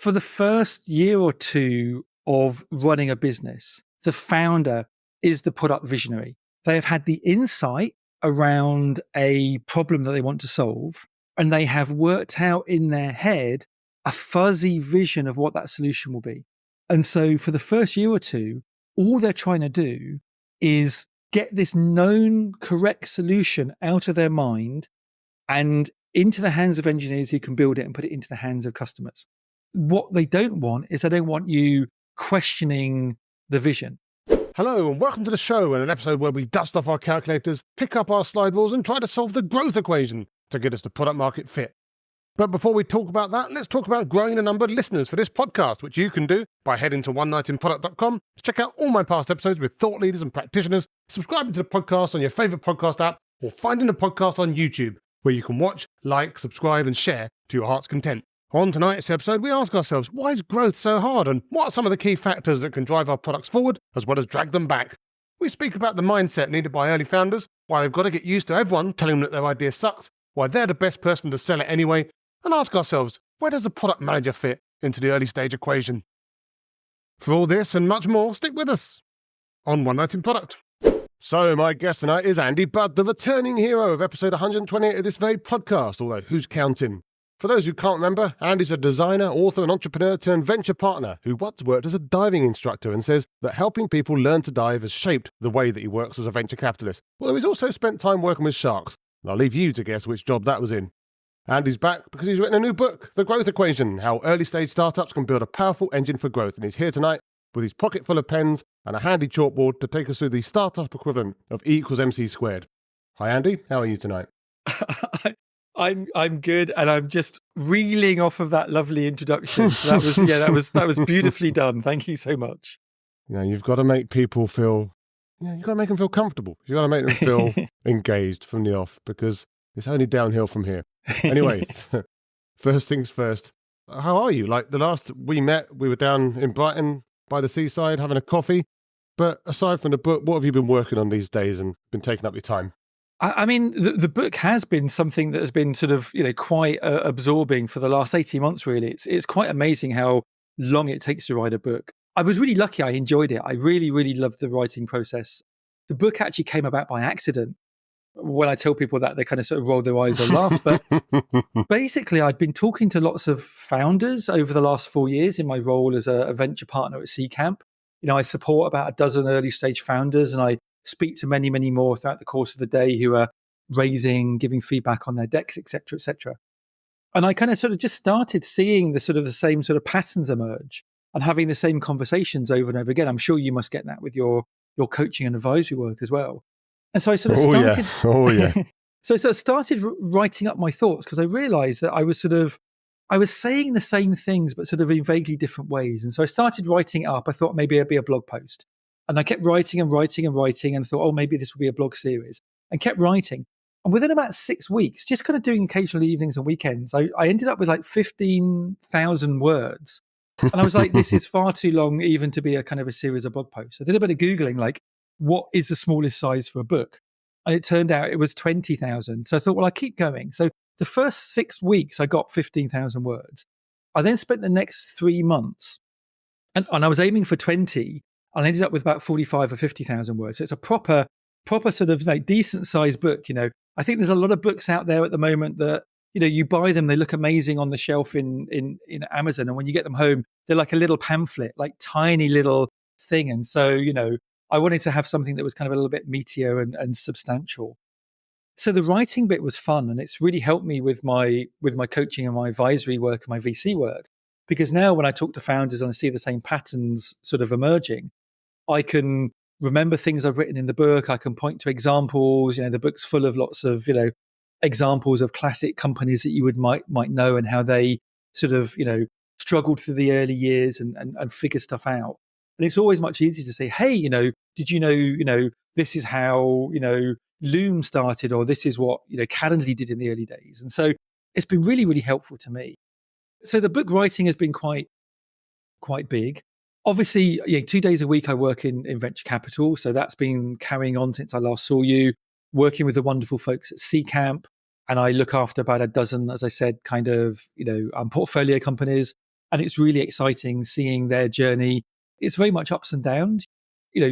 For the first year or two of running a business, the founder is the product visionary. They have had the insight around a problem that they want to solve, and they have worked out in their head a fuzzy vision of what that solution will be. And so for the first year or two, all they're trying to do is get this known correct solution out of their mind and into the hands of engineers who can build it and put it into the hands of customers. What they don't want is they don't want you questioning the vision. Hello and welcome to the show, and an episode where we dust off our calculators, pick up our slide rules and try to solve the growth equation to get us to product market fit. But before we talk about that, let's talk about growing the number of listeners for this podcast, which you can do by heading to onenightinproduct.com to check out all my past episodes with thought leaders and practitioners, subscribing to the podcast on your favourite podcast app, or finding the podcast on YouTube, where you can watch, like, subscribe and share to your heart's content. On tonight's episode, we ask ourselves, why is growth so hard, and what are some of the key factors that can drive our products forward as well as drag them back? We speak about the mindset needed by early founders, why they've got to get used to everyone telling them that their idea sucks, why they're the best person to sell it anyway, and ask ourselves, where does the product manager fit into the early stage equation? For all this and much more, stick with us on One Night in Product. So my guest tonight is Andy Budd, the returning hero of episode 128 of this very podcast, although who's counting? For those who can't remember, Andy's a designer, author and entrepreneur turned venture partner who once worked as a diving instructor and says that helping people learn to dive has shaped the way that he works as a venture capitalist. Although he's also spent time working with sharks, and I'll leave you to guess which job that was in. Andy's back because he's written a new book, The Growth Equation, How Early Stage Startups Can Build a Powerful Engine for Growth, and he's here tonight with his pocket full of pens and a handy chalkboard to take us through the startup equivalent of E equals MC squared. Hi Andy, how are you tonight? I'm good, and I'm just reeling off of that lovely introduction. So that was beautifully done. Thank you so much. Yeah, you've got to make people feel. Yeah, you've got to make them feel comfortable. You've got to make them feel engaged from the off, because it's only downhill from here. Anyway, first things first. How are you? Like the last we met, we were down in Brighton by the seaside having a coffee. But aside from the book, what have you been working on these days and been taking up your time? I mean, the book has been something that has been sort of, quite absorbing for the last 18 months, really. It's quite amazing how long it takes to write a book. I was really lucky. I enjoyed it. I really, really loved the writing process. The book actually came about by accident. When I tell people that, they kind of sort of roll their eyes or laugh. But basically, I'd been talking to lots of founders over the last 4 years in my role as a venture partner at Seacamp. I support about a dozen early stage founders, and I speak to many, many more throughout the course of the day who are raising, giving feedback on their decks, et cetera, et cetera. And I kind of sort of just started seeing the same sort of patterns emerge and having the same conversations over and over again. I'm sure you must get that with your coaching and advisory work as well. And so I sort of started. So I sort of started writing up my thoughts, because I realized that I was saying the same things, but sort of in vaguely different ways. And so I started writing it up. I thought maybe it'd be a blog post. And I kept writing and writing and writing, and thought, maybe this will be a blog series, and kept writing. And within about 6 weeks, just kind of doing occasional evenings and weekends, I ended up with like 15,000 words. And I was like, this is far too long even to be a kind of a series of blog posts. I did a bit of Googling, like, what is the smallest size for a book? And it turned out it was 20,000. So I thought, well, I keep going. So the first 6 weeks, I got 15,000 words. I then spent the next 3 months, and I was aiming for 20. I ended up with about 45 or 50,000 words. So it's a proper sort of like decent sized book. I think there's a lot of books out there at the moment that, you buy them, they look amazing on the shelf in Amazon. And when you get them home, they're like a little pamphlet, like tiny little thing. And so, I wanted to have something that was kind of a little bit meatier and substantial. So the writing bit was fun, and it's really helped me with my coaching and my advisory work and my VC work. Because now when I talk to founders and I see the same patterns sort of emerging, I can remember things I've written in the book. I can point to examples. The book's full of lots of, examples of classic companies that you might know, and how they sort of, struggled through the early years and figure stuff out. And it's always much easier to say, hey, did you know, this is how, Loom started, or this is what, Calendly did in the early days. And so it's been really, really helpful to me. So the book writing has been quite big. Obviously, 2 days a week I work in venture capital. So that's been carrying on since I last saw you, working with the wonderful folks at Seacamp. And I look after about a dozen, as I said, kind of, portfolio companies. And it's really exciting seeing their journey. It's very much ups and downs.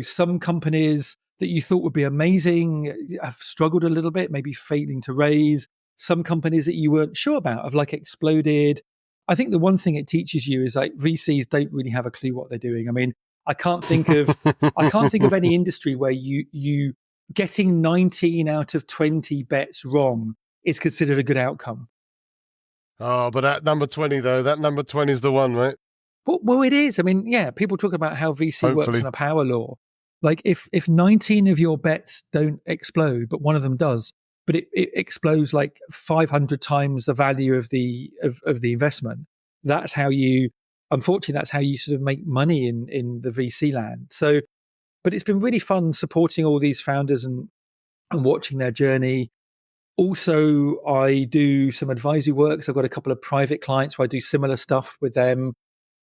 Some companies that you thought would be amazing have struggled a little bit, maybe failing to raise. Some companies that you weren't sure about have like exploded. I think the one thing it teaches you is like VCs don't really have a clue what they're doing. I mean, I can't think of any industry where you getting 19 out of 20 bets wrong is considered a good outcome. Oh, but that number 20 though, that number 20 is the one, right? Well, it is. I mean, yeah, people talk about how VC works Hopefully. on a power law. Like if 19 of your bets don't explode, but one of them does, but it explodes like 500 times the value of the investment. Unfortunately, that's how you sort of make money in the VC land. So, but it's been really fun supporting all these founders and watching their journey. Also, I do some advisory work. So I've got a couple of private clients where I do similar stuff with them.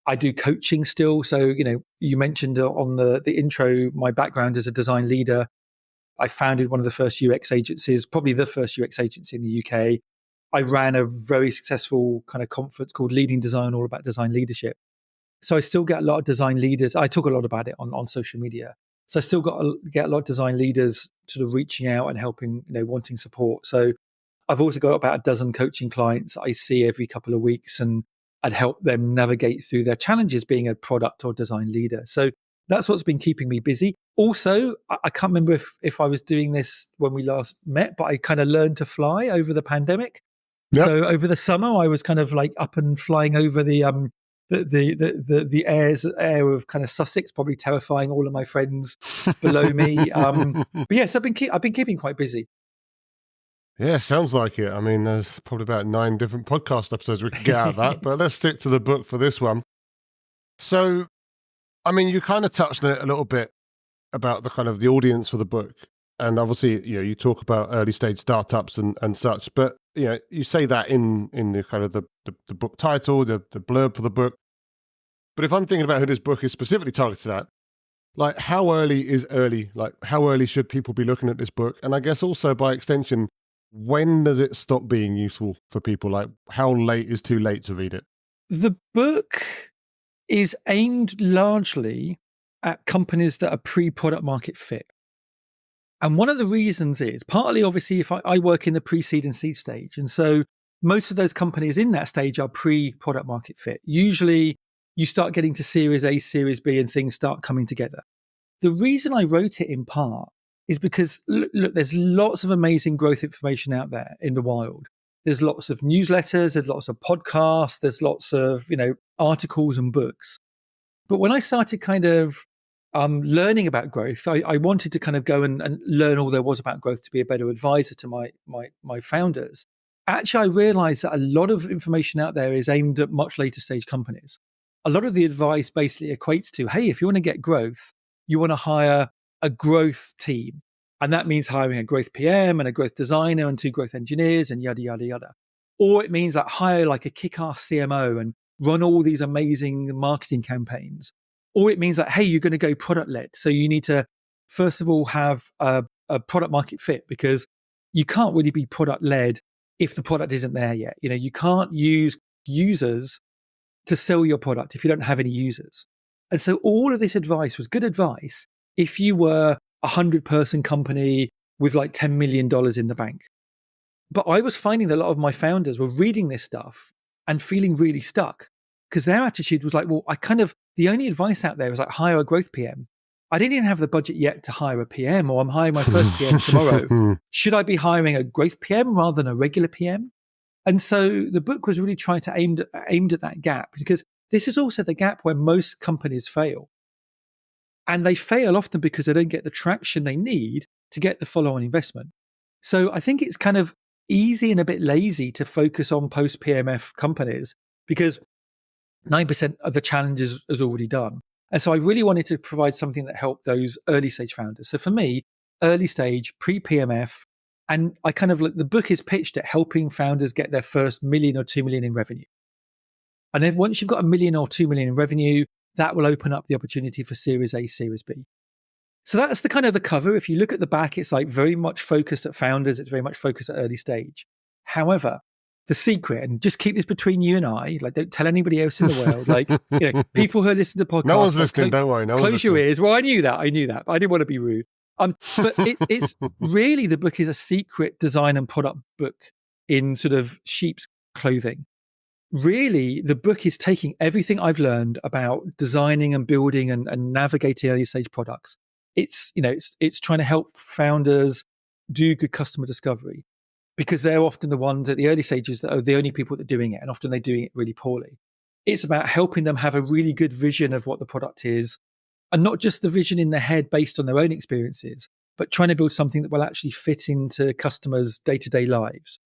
I do coaching still. So, you mentioned on the intro, my background as a design leader. I founded one of the first UX agencies, probably the first UX agency in the UK. I ran a very successful kind of conference called Leading Design, all about design leadership. So I still get a lot of design leaders. I talk a lot about it on social media. So I still get a lot of design leaders sort of reaching out and helping, wanting support. So I've also got about a dozen coaching clients I see every couple of weeks, and I'd help them navigate through their challenges being a product or design leader. So that's what's been keeping me busy. Also, I can't remember if I was doing this when we last met, but I kind of learned to fly over the pandemic. Yep. So over the summer, I was kind of like up and flying over the air of kind of Sussex, probably terrifying all of my friends below me. But yes, I've been keeping quite busy. Yeah, sounds like it. I mean, there's probably about 9 different podcast episodes we could get out of that, but let's stick to the book for this one. So, I mean, you kind of touched on it a little bit about the kind of the audience for the book. And obviously, you talk about early stage startups and such, but you say that in the kind of the book title, the blurb for the book. But if I'm thinking about who this book is specifically targeted at, like how early is early? Like how early should people be looking at this book? And I guess also by extension, when does it stop being useful for people? Like how late is too late to read it? The book is aimed largely at companies that are pre-product market fit. And one of the reasons is partly, obviously, if I work in the pre-seed and seed stage. And so most of those companies in that stage are pre-product market fit. Usually you start getting to Series A, Series B, and things start coming together. The reason I wrote it in part is because, look, there's lots of amazing growth information out there in the wild. There's lots of newsletters, there's lots of podcasts, there's lots of, articles and books. But when I started kind of learning about growth, I wanted to kind of go and learn all there was about growth to be a better advisor to my founders. Actually, I realized that a lot of information out there is aimed at much later stage companies. A lot of the advice basically equates to, hey, if you want to get growth, you want to hire a growth team. And that means hiring a growth PM and a growth designer and 2 growth engineers and yada, yada, yada. Or it means that hire like a kick-ass CMO and run all these amazing marketing campaigns. Or it means that, hey, you're going to go product-led. So you need to, first of all, have a product market fit, because you can't really be product-led if the product isn't there yet. You can't use users to sell your product if you don't have any users. And so all of this advice was good advice if you were a 100-person company with like $10 million in the bank. But I was finding that a lot of my founders were reading this stuff and feeling really stuck, because their attitude was like, well, the only advice out there is like hire a growth PM. I didn't even have the budget yet to hire a PM, or I'm hiring my first PM tomorrow. Should I be hiring a growth PM rather than a regular PM? And so the book was really trying to aimed at that gap, because this is also the gap where most companies fail. And they fail often because they don't get the traction they need to get the follow-on investment. So I think it's kind of easy and a bit lazy to focus on post-PMF companies, because 9% of the challenge is already done. And so I really wanted to provide something that helped those early stage founders. So for me, early stage, pre-PMF, and I kind of the book is pitched at helping founders get their first million or 2 million in revenue. And then once you've got a million or 2 million in revenue, that will open up the opportunity for Series A, Series B. So that's the kind of the cover. If you look at the back, it's like very much focused at founders. It's very much focused at early stage. However, the secret, and just keep this between you and I, like don't tell anybody else in the world, like, people who listen to podcasts, no one's like, listening, don't worry. No one's close your listening. ears. Well, I knew that, but I didn't want to be rude. But it's really, the book is a secret design and product book in sort of sheep's clothing. Really, the book is taking everything I've learned about designing and building and navigating early stage products. It's trying to help founders do good customer discovery, because they're often the ones at the early stages that are the only people that are doing it, and often they're doing it really poorly. It's about helping them have a really good vision of what the product is, and not just the vision in their head based on their own experiences, but trying to build something that will actually fit into customers' day-to-day lives.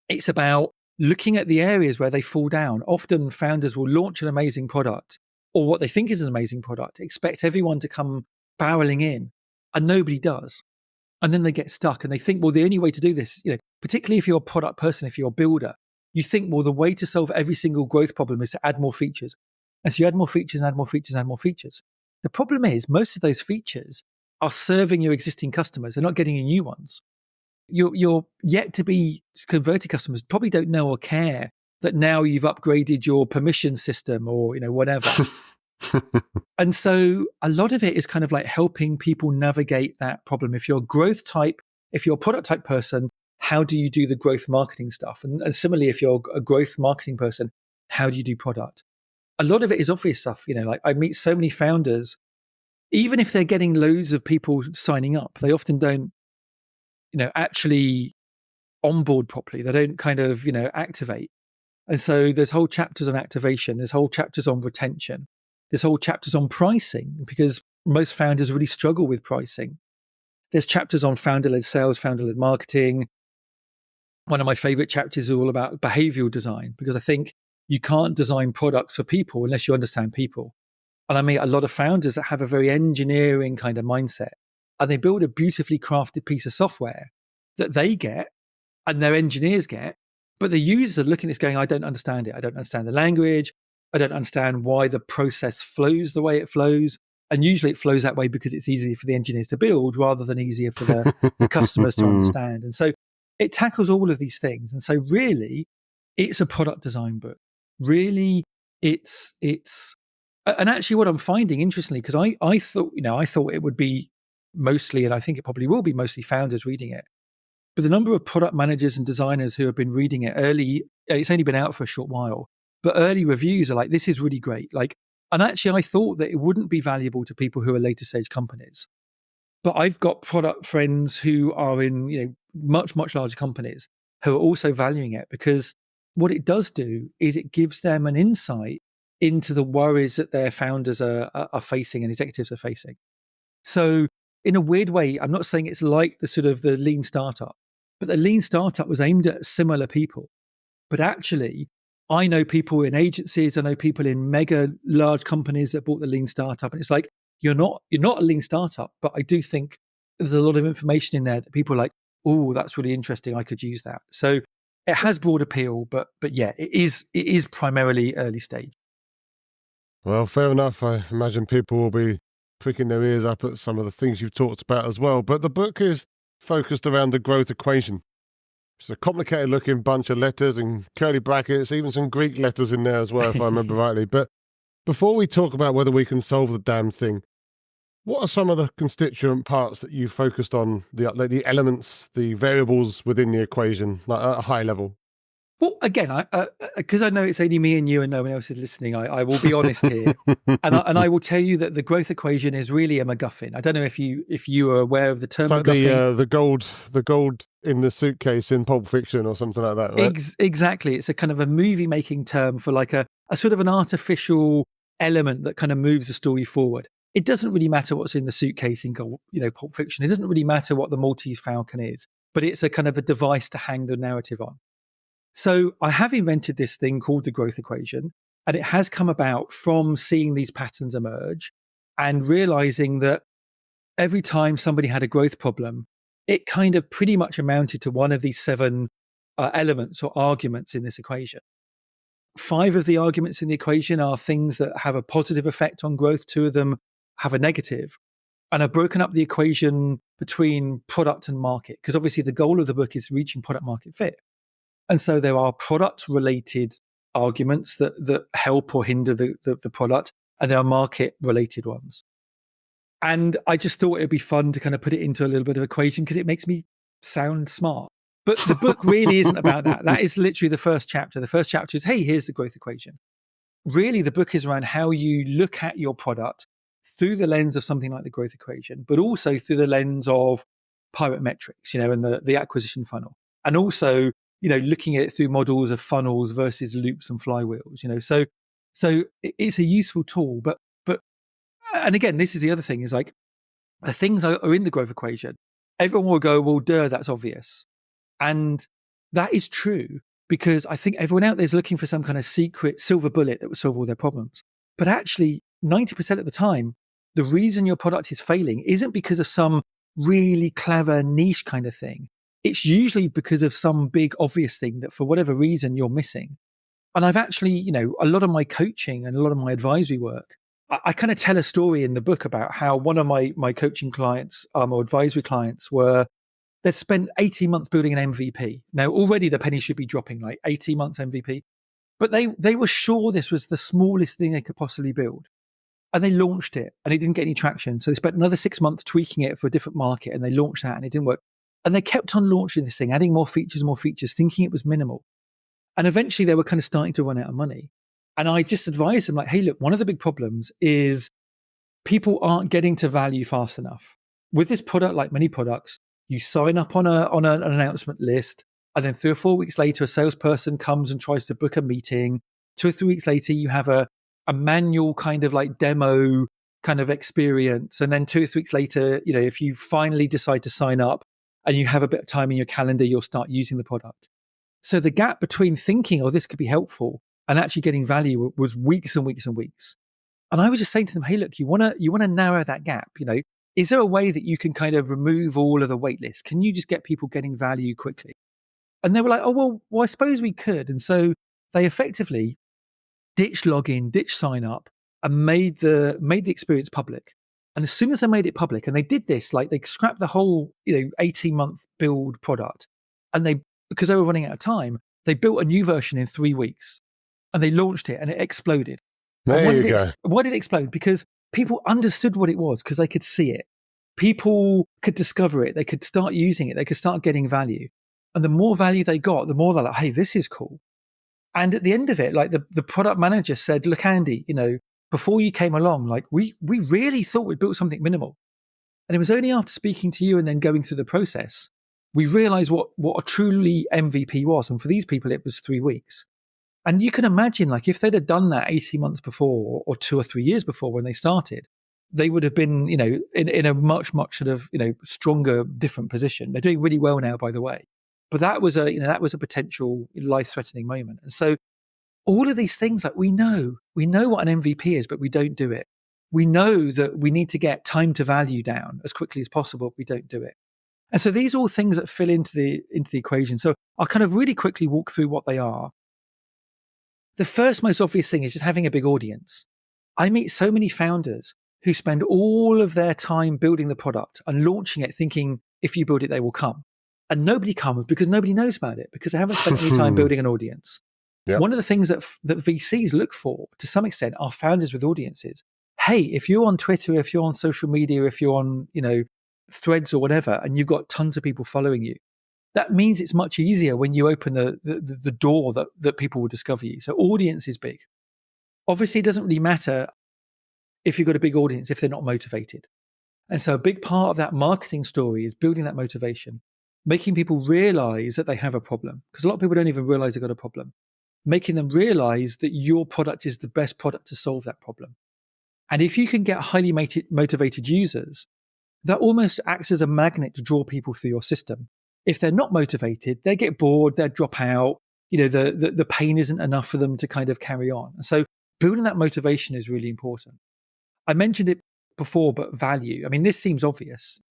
It's about looking at the areas where they fall down. Often founders will launch an amazing product, or what they think is an amazing product, expect everyone to come barreling in, and nobody does. And then they get stuck and they think, well, the only way to do this, particularly if you're a product person, if you're a builder, you think, well, the way to solve every single growth problem is to add more features. And so you add more features and add more features and add more features. The problem is most of those features are serving your existing customers. They're not getting you new ones. You're yet to be converted customers probably don't know or care that now you've upgraded your permission system or whatever. And so a lot of it is kind of like helping people navigate that problem. If you're a growth type, if you're a product type person, how do you do the growth marketing stuff? And similarly, if you're a growth marketing person, how do you do product? A lot of it is obvious stuff. Like I meet so many founders, even if they're getting loads of people signing up, they often don't, actually onboard properly. They don't kind of, activate. And so there's whole chapters on activation. There's whole chapters on retention. There's whole chapters on pricing, because most founders really struggle with pricing. There's chapters on founder-led sales, founder-led marketing. One of my favorite chapters is all about behavioral design, because I think you can't design products for people unless you understand people. And I meet a lot of founders that have a very engineering kind of mindset, and they build a beautifully crafted piece of software that they get and their engineers get, but the users are looking at this going, I don't understand it. I don't understand the language. I don't understand why the process flows the way it flows. And usually it flows that way because it's easier for the engineers to build rather than easier for the customers to understand. And so it tackles all of these things. And so really, it's a product design book. Really, it's and actually what I'm finding, interestingly, because I thought it would be mostly, and I think it probably will be mostly, founders reading it. But the number of product managers and designers who have been reading it early, it's only been out for a short while, but early reviews are like, this is really great. And actually I thought that it wouldn't be valuable to people who are later stage companies. But I've got product friends who are in, much, much larger companies who are also valuing it, because what it does do is it gives them an insight into the worries that their founders are facing and executives are facing. So in a weird way, I'm not saying it's like the sort of the lean startup, but the lean startup was aimed at similar people. But actually, I know people in agencies, I know people in mega large companies that bought the lean startup. And it's like, you're not a lean startup, but I do think there's a lot of information in there that people are like, oh, that's really interesting. I could use that. So it has broad appeal, but yeah, it is primarily early stage. Well, fair enough. I imagine people will be pricking their ears up at some of the things you've talked about as well. But the book is focused around the growth equation. It's a complicated looking bunch of letters and curly brackets, even some Greek letters in there as well, if I remember rightly. But before we talk about whether we can solve the damn thing, what are some of the constituent parts that you focused on, the elements, the variables within the equation, like at a high level? Well, again, because I know it's only me and you and no one else is listening, I will be honest here, and I will tell you that the growth equation is really a MacGuffin. I don't know if you are aware of the term. It's like MacGuffin. the gold in the suitcase in Pulp Fiction or something like that, right? Exactly. It's a kind of a movie making term for like a sort of an artificial element that kind of moves the story forward. It doesn't really matter what's in the suitcase in Pulp Fiction. It doesn't really matter what the Maltese Falcon is, but it's a kind of a device to hang the narrative on. So I have invented this thing called the growth equation, and it has come about from seeing these patterns emerge and realizing that every time somebody had a growth problem, it kind of pretty much amounted to one of these 7 elements or arguments in this equation. 5 of the arguments in the equation are things that have a positive effect on growth. 2 of them have a negative. And I've broken up the equation between product and market, because obviously the goal of the book is reaching product market fit. And so there are product related arguments that help or hinder the product, and there are market related ones. And I just thought it'd be fun to kind of put it into a little bit of equation because it makes me sound smart. But the book really isn't about that. That is literally the first chapter. The first chapter is, hey, here's the growth equation. Really, the book is around how you look at your product through the lens of something like the growth equation, but also through the lens of pirate metrics, and the acquisition funnel. And also, looking at it through models of funnels versus loops and flywheels, so it's a useful tool. But and again, this is the other thing, is like the things are in the growth equation. Everyone will go, well, duh, that's obvious. And that is true, because I think everyone out there is looking for some kind of secret silver bullet that will solve all their problems. But actually, 90% of the time, the reason your product is failing isn't because of some really clever niche kind of thing. It's usually because of some big obvious thing that for whatever reason you're missing. And I've actually, a lot of my coaching and a lot of my advisory work, I kind of tell a story in the book about how one of my coaching clients or advisory clients they'd spent 18 months building an MVP. Now, already the penny should be dropping, like 18 months MVP. But they were sure this was the smallest thing they could possibly build. And they launched it and it didn't get any traction. So they spent another 6 months tweaking it for a different market, and they launched that and it didn't work. And they kept on launching this thing, adding more features, thinking it was minimal. And eventually they were kind of starting to run out of money. And I just advised them, like, hey, look, one of the big problems is people aren't getting to value fast enough. With this product, like many products, you sign up on an announcement list, and then 3 or 4 weeks later, a salesperson comes and tries to book a meeting. 2 or 3 weeks later, you have a manual kind of like demo kind of experience. And then 2 or 3 weeks later, if you finally decide to sign up and you have a bit of time in your calendar, you'll start using the product. So the gap between thinking, oh, this could be helpful, and actually getting value was weeks and weeks and weeks. And I was just saying to them, hey, look, you want to narrow that gap, Is there a way that you can kind of remove all of the wait list? Can you just get people getting value quickly? And they were like, oh, well, I suppose we could. And so they effectively ditched login, ditched sign up, and made the experience public. And as soon as they made it public, and they did this, like they scrapped the whole 18-month build product, and because they were running out of time, they built a new version in 3 weeks, and they launched it, and it exploded. There you go. Why did it explode? Because people understood what it was, because they could see it. People could discover it. They could start using it. They could start getting value. And the more value they got, the more they're like, hey, this is cool. And at the end of it, like the product manager said, look, Andy, before you came along, like we really thought we built something minimal. And it was only after speaking to you and then going through the process, we realized what a truly MVP was. And for these people, it was 3 weeks. And you can imagine, like, if they'd have done that 18 months before or 2 or 3 years before when they started, they would have been, in a much, much sort of, stronger, different position. They're doing really well now, by the way. But that was a potential life-threatening moment. And so all of these things, like we know what an MVP is, but we don't do it. We know that we need to get time to value down as quickly as possible, but we don't do it. And so these are all things that fill into the equation. So I'll kind of really quickly walk through what they are. The first most obvious thing is just having a big audience. I meet so many founders who spend all of their time building the product and launching it thinking, if you build it, they will come. And nobody comes because nobody knows about it, because they haven't spent any time building an audience. Yep. One of the things that VCs look for, to some extent, are founders with audiences. Hey, if you're on Twitter, if you're on social media, if you're on, Threads or whatever, and you've got tons of people following you, that means it's much easier when you open the door that people will discover you. So audience is big. Obviously, it doesn't really matter if you've got a big audience if they're not motivated. And so a big part of that marketing story is building that motivation, making people realize that they have a problem, because a lot of people don't even realize they've got a problem, making them realize that your product is the best product to solve that problem. And if you can get highly motivated users, that almost acts as a magnet to draw people through your system. If they're not motivated, they get bored, they drop out, the pain isn't enough for them to kind of carry on. And so building that motivation is really important. I mentioned it before, but value. I mean, this seems obvious,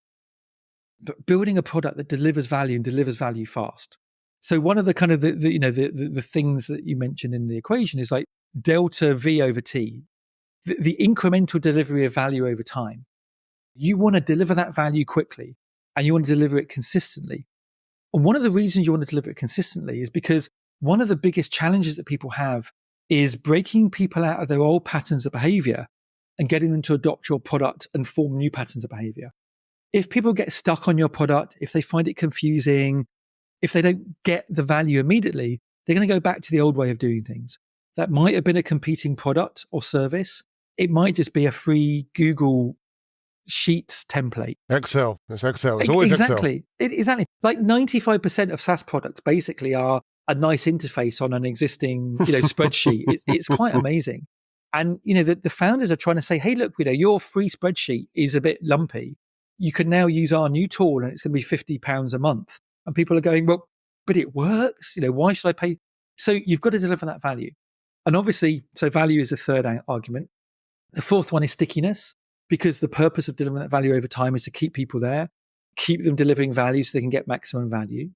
but building a product that delivers value and delivers value fast. So one of the kind of the things that you mentioned in the equation is like delta V over T, the incremental delivery of value over time. You want to deliver that value quickly, and you want to deliver it consistently. And one of the reasons you want to deliver it consistently is because one of the biggest challenges that people have is breaking people out of their old patterns of behavior and getting them to adopt your product and form new patterns of behavior. If people get stuck on your product, if they find it confusing, if they don't get the value immediately, they're going to go back to the old way of doing things. That might have been a competing product or service. It might just be a free Google Sheets template. Excel. It's Excel. It's always exactly. Excel. Exactly. Like 95% of SaaS products basically are a nice interface on an existing, spreadsheet. It's quite amazing. And, the founders are trying to say, hey, look, your free spreadsheet is a bit lumpy. You can now use our new tool and it's going to be £50 a month. And people are going, well, but it works. Why should I pay? So you've got to deliver that value. And obviously, so value is the third argument. The fourth one is stickiness, because the purpose of delivering that value over time is to keep people there, keep them delivering value so they can get maximum value.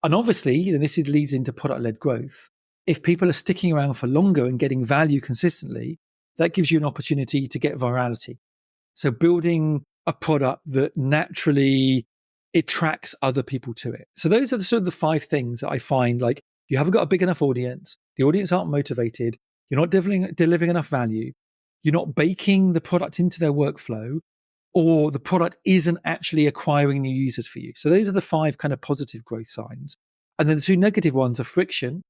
And obviously, this leads into product-led growth. If people are sticking around for longer and getting value consistently, that gives you an opportunity to get virality. So building a product that naturally attracts other people to it. So those are the 5 things that I find, like, you haven't got a big enough audience, the audience aren't motivated, you're not delivering enough value, you're not baking the product into their workflow, or the product isn't actually acquiring new users for you. So those are the 5 kind of positive growth signs. And then the 2 negative ones are friction.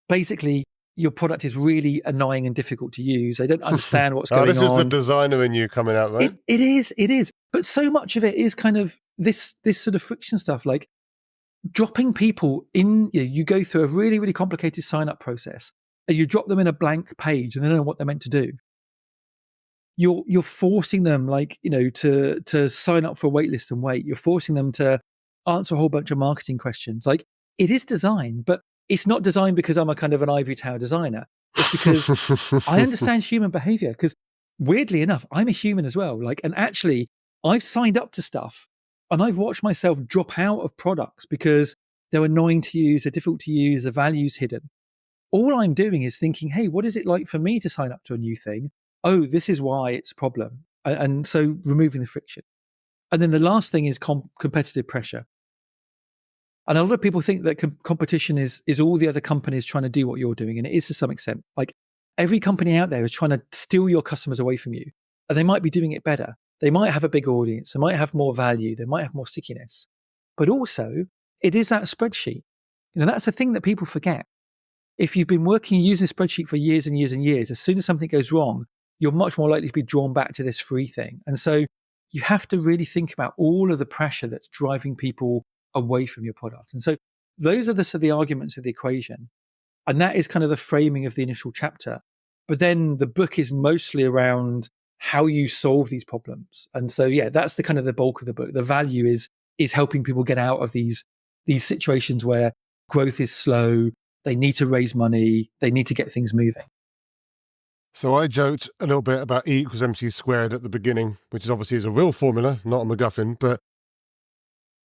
Basically, your product is really annoying and difficult to use. They don't understand what's going on. This is the designer in you coming out, right? It is. But so much of it is kind of this sort of friction stuff, like dropping people in. You go through a really, really complicated sign-up process, and you drop them in a blank page, and they don't know what they're meant to do. You're forcing them, to sign up for a wait list and wait. You're forcing them to answer a whole bunch of marketing questions. Like, it is designed, but it's not designed because I'm a kind of an ivory tower designer. It's because I understand human behavior. Because weirdly enough, I'm a human as well. And actually, I've signed up to stuff and I've watched myself drop out of products because they're annoying to use, they're difficult to use, the value's hidden. All I'm doing is thinking, hey, what is it like for me to sign up to a new thing? Oh, this is why it's a problem. And so removing the friction. And then the last thing is competitive pressure. And a lot of people think that competition is all the other companies trying to do what you're doing. And it is to some extent. Like, every company out there is trying to steal your customers away from you. And they might be doing it better. They might have a big audience. They might have more value. They might have more stickiness. But also, it is that spreadsheet. That's the thing that people forget. If you've been working using a spreadsheet for years and years and years, as soon as something goes wrong, you're much more likely to be drawn back to this free thing. And so you have to really think about all of the pressure that's driving people away from your product. And so those are the arguments of the equation. And that is kind of the framing of the initial chapter. But then the book is mostly around how you solve these problems. And so, that's the kind of the bulk of the book. The value is helping people get out of these situations where growth is slow, they need to raise money, they need to get things moving. So I joked a little bit about E equals MC squared at the beginning, which is obviously a real formula, not a MacGuffin, but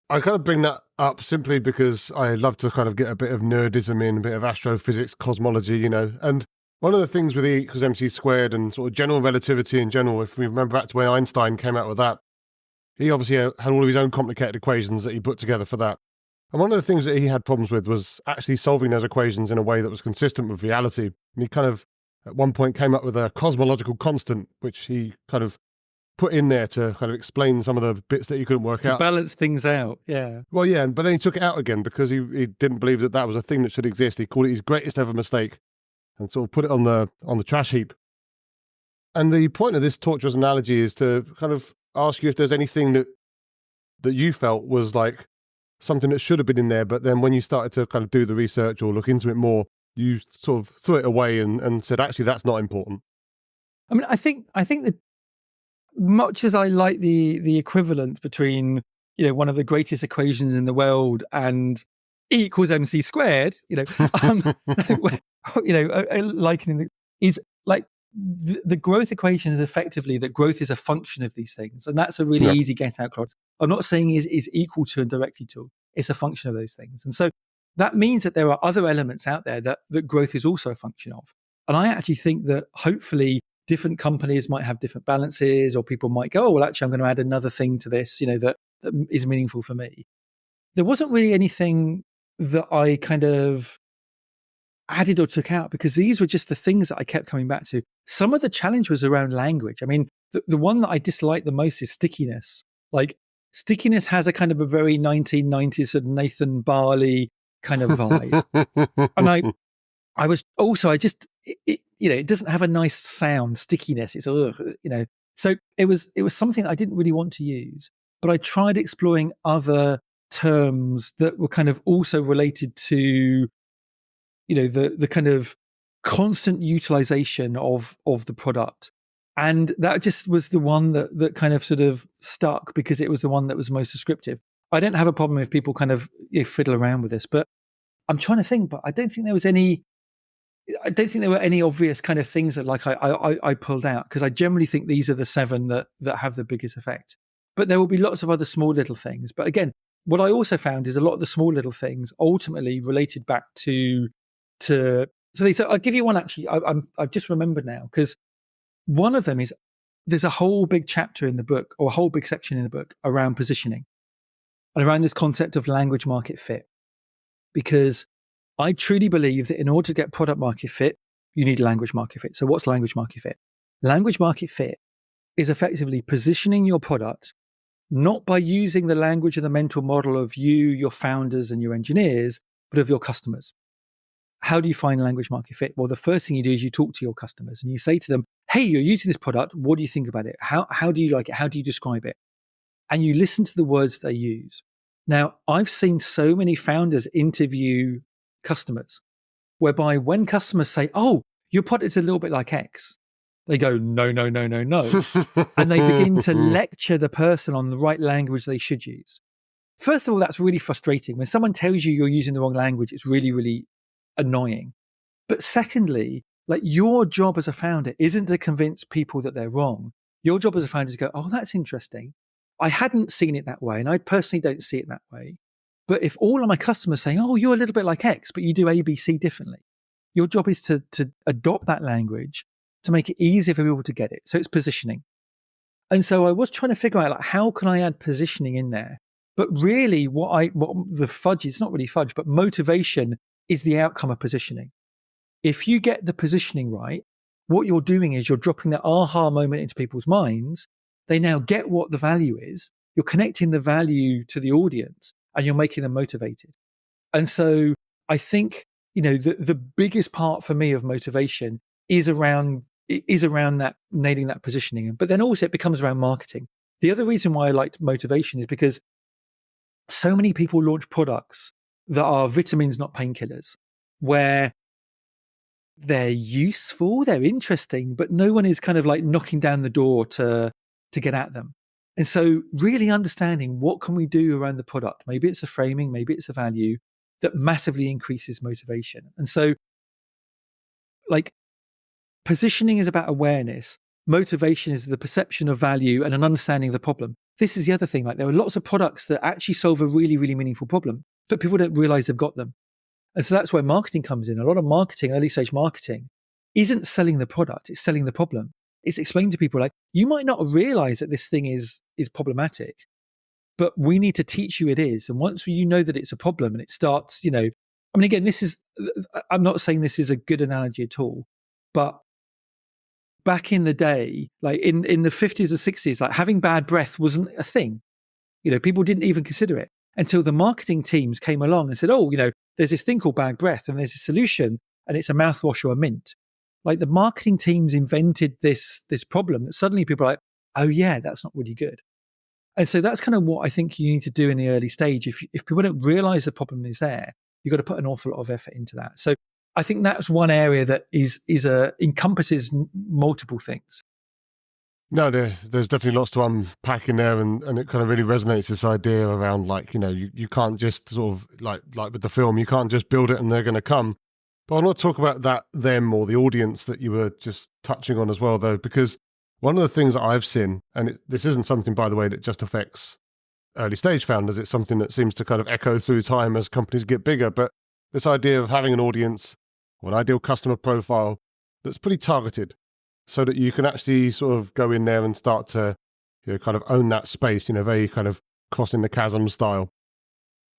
I kind of bring that up simply because I love to kind of get a bit of nerdism in, a bit of astrophysics, cosmology, and one of the things with E equals MC squared and sort of general relativity in general, if we remember back to when Einstein came out with that, he obviously had all of his own complicated equations that he put together for that. And one of the things that he had problems with was actually solving those equations in a way that was consistent with reality. And he kind of, at one point, came up with a cosmological constant, which he kind of put in there to kind of explain some of the bits that he couldn't work out. To balance things out, yeah. Well, yeah, but then he took it out again because he didn't believe that was a thing that should exist. He called it his greatest ever mistake and sort of put it on the trash heap. And the point of this torturous analogy is to kind of ask you if there's anything that you felt was like something that should have been in there, but then when you started to kind of do the research or look into it more, you sort of threw it away and said, actually, that's not important. I mean, I think that much as I like the equivalent between, one of the greatest equations in the world and E equals MC squared, likening is like the growth equation is effectively that growth is a function of these things. And that's a really easy get out clause. I'm not saying is equal to and directly to, it's a function of those things. And so that means that there are other elements out there that growth is also a function of. And I actually think that hopefully different companies might have different balances, or people might go, oh, well, actually, I'm going to add another thing to this, that is meaningful for me. there wasn't really anything that I kind of added or took out because these were just the things that I kept coming back to. Some of the challenge was around language. I mean, the one that I dislike the most is stickiness. Like, stickiness has a kind of a very 1990s sort of Nathan Barley kind of vibe. And I was also, it doesn't have a nice sound, stickiness. It's, so it was something I didn't really want to use, but I tried exploring other terms that were kind of also related to, the kind of constant utilization of the product. And that just was the one that kind of sort of stuck because it was the one that was most descriptive. I don't have a problem if people kind of fiddle around with this, but I'm trying to think, but I don't think there were any obvious kind of things that like I pulled out because I generally think these are the 7 that have the biggest effect. But there will be lots of other small little things. But again, what I also found is a lot of the small little things ultimately related back to so I'll give you one actually. I've just remembered now because one of them is there's a whole big chapter in the book or a whole big section in the book around positioning and around this concept of language market fit because I truly believe that in order to get product market fit, you need language market fit. So what's language market fit? Language market fit is effectively positioning your product not by using the language of the mental model of you, your founders, and your engineers, but of your customers. How do you find language market fit? Well, the first thing you do is you talk to your customers and you say to them, hey, you're using this product. What do you think about it? How do you like it? How do you describe it? And you listen to the words that they use. Now, I've seen so many founders interview customers whereby when customers say, oh, your product is a little bit like X, they go, no, no, no, no, no. And they begin to lecture the person on the right language they should use. First of all, that's really frustrating. When someone tells you you're using the wrong language, it's really, really annoying. But secondly, like your job as a founder isn't to convince people that they're wrong. Your job as a founder is to go, oh, that's interesting. I hadn't seen it that way. And I personally don't see it that way. But if all of my customers say, oh, you're a little bit like X, but you do A, B, C differently, your job is to adopt that language to make it easier for people to get it. So it's positioning. And so I was trying to figure out like how can I add positioning in there? But really what the fudge is not really fudge, but motivation is the outcome of positioning. If you get the positioning right, what you're doing is you're dropping that aha moment into people's minds. They now get what the value is. You're connecting the value to the audience and you're making them motivated. And so I think, the biggest part for me of motivation is around that nailing that positioning. But then also it becomes around marketing. The other reason why I liked motivation is because so many people launch products that are vitamins, not painkillers, where they're useful, they're interesting, but no one is kind of like knocking down the door to get at them. And so really understanding what can we do around the product, maybe it's a framing, maybe it's a value that massively increases motivation. And so like positioning is about awareness. Motivation is the perception of value and an understanding of the problem. This is the other thing. Like there are lots of products that actually solve a really, really meaningful problem, but people don't realize they've got them. And so that's where marketing comes in. A lot of marketing, early stage marketing, isn't selling the product, it's selling the problem. It's explaining to people like, you might not realize that this thing is problematic, but we need to teach you it is. And once you know that it's a problem and it starts, again, I'm not saying this is a good analogy at all, but back in the day, like in the 50s or 60s, like having bad breath wasn't a thing. People didn't even consider it until the marketing teams came along and said, oh, there's this thing called bad breath and there's a solution and it's a mouthwash or a mint. Like the marketing teams invented this problem that suddenly people are like, oh yeah, that's not really good. And so that's kind of what I think you need to do in the early stage. If people don't realize the problem is there, you've got to put an awful lot of effort into that. So I think that's one area that encompasses multiple things. No, there's definitely lots to unpack in there, and it kind of really resonates, this idea around like, you can't just sort of like with the film, you can't just build it and they're going to come. But I want to talk about them or the audience that you were just touching on as well, though, because one of the things that I've seen, and this isn't something, by the way, that just affects early stage founders, it's something that seems to kind of echo through time as companies get bigger, but this idea of having an audience or an ideal customer profile that's pretty targeted, so that you can actually sort of go in there and start to kind of own that space, very kind of crossing the chasm style.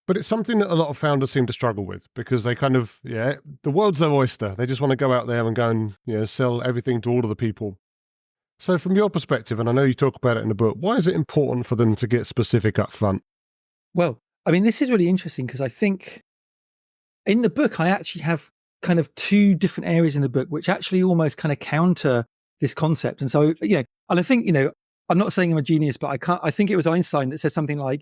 But it's something that a lot of founders seem to struggle with because they kind of, the world's their oyster. They just want to go out there and go and, sell everything to all of the people. So from your perspective, and I know you talk about it in the book, why is it important for them to get specific up front? Well, I mean, this is really interesting because I think in the book, I actually have kind of two different areas in the book, which actually almost kind of counter this concept. And so, and I think, I'm not saying I'm a genius, but I think it was Einstein that said something like,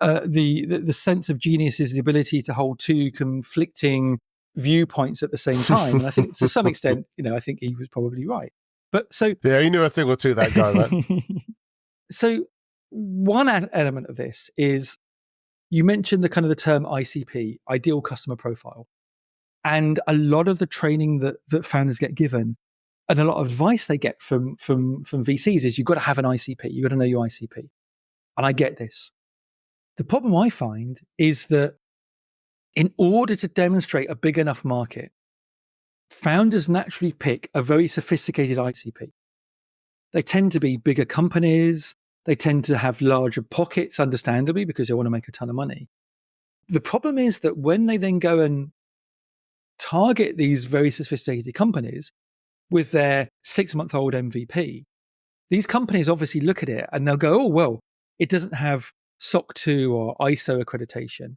the sense of genius is the ability to hold two conflicting viewpoints at the same time. And I think to some extent, I think he was probably right. But so yeah, he knew a thing or two, that guy, right? So one element of this is you mentioned the term ICP, ideal customer profile, and a lot of the training that founders get given, and a lot of advice they get from VCs is you've got to have an ICP, you've got to know your ICP, and I get this. The problem I find is that in order to demonstrate a big enough market, founders naturally pick a very sophisticated ICP. They tend to be bigger companies. They tend to have larger pockets, understandably, because they want to make a ton of money. The problem is that when they then go and target these very sophisticated companies with their 6-month-old MVP, these companies obviously look at it and they'll go, oh, well, it doesn't have SOC 2 or ISO accreditation.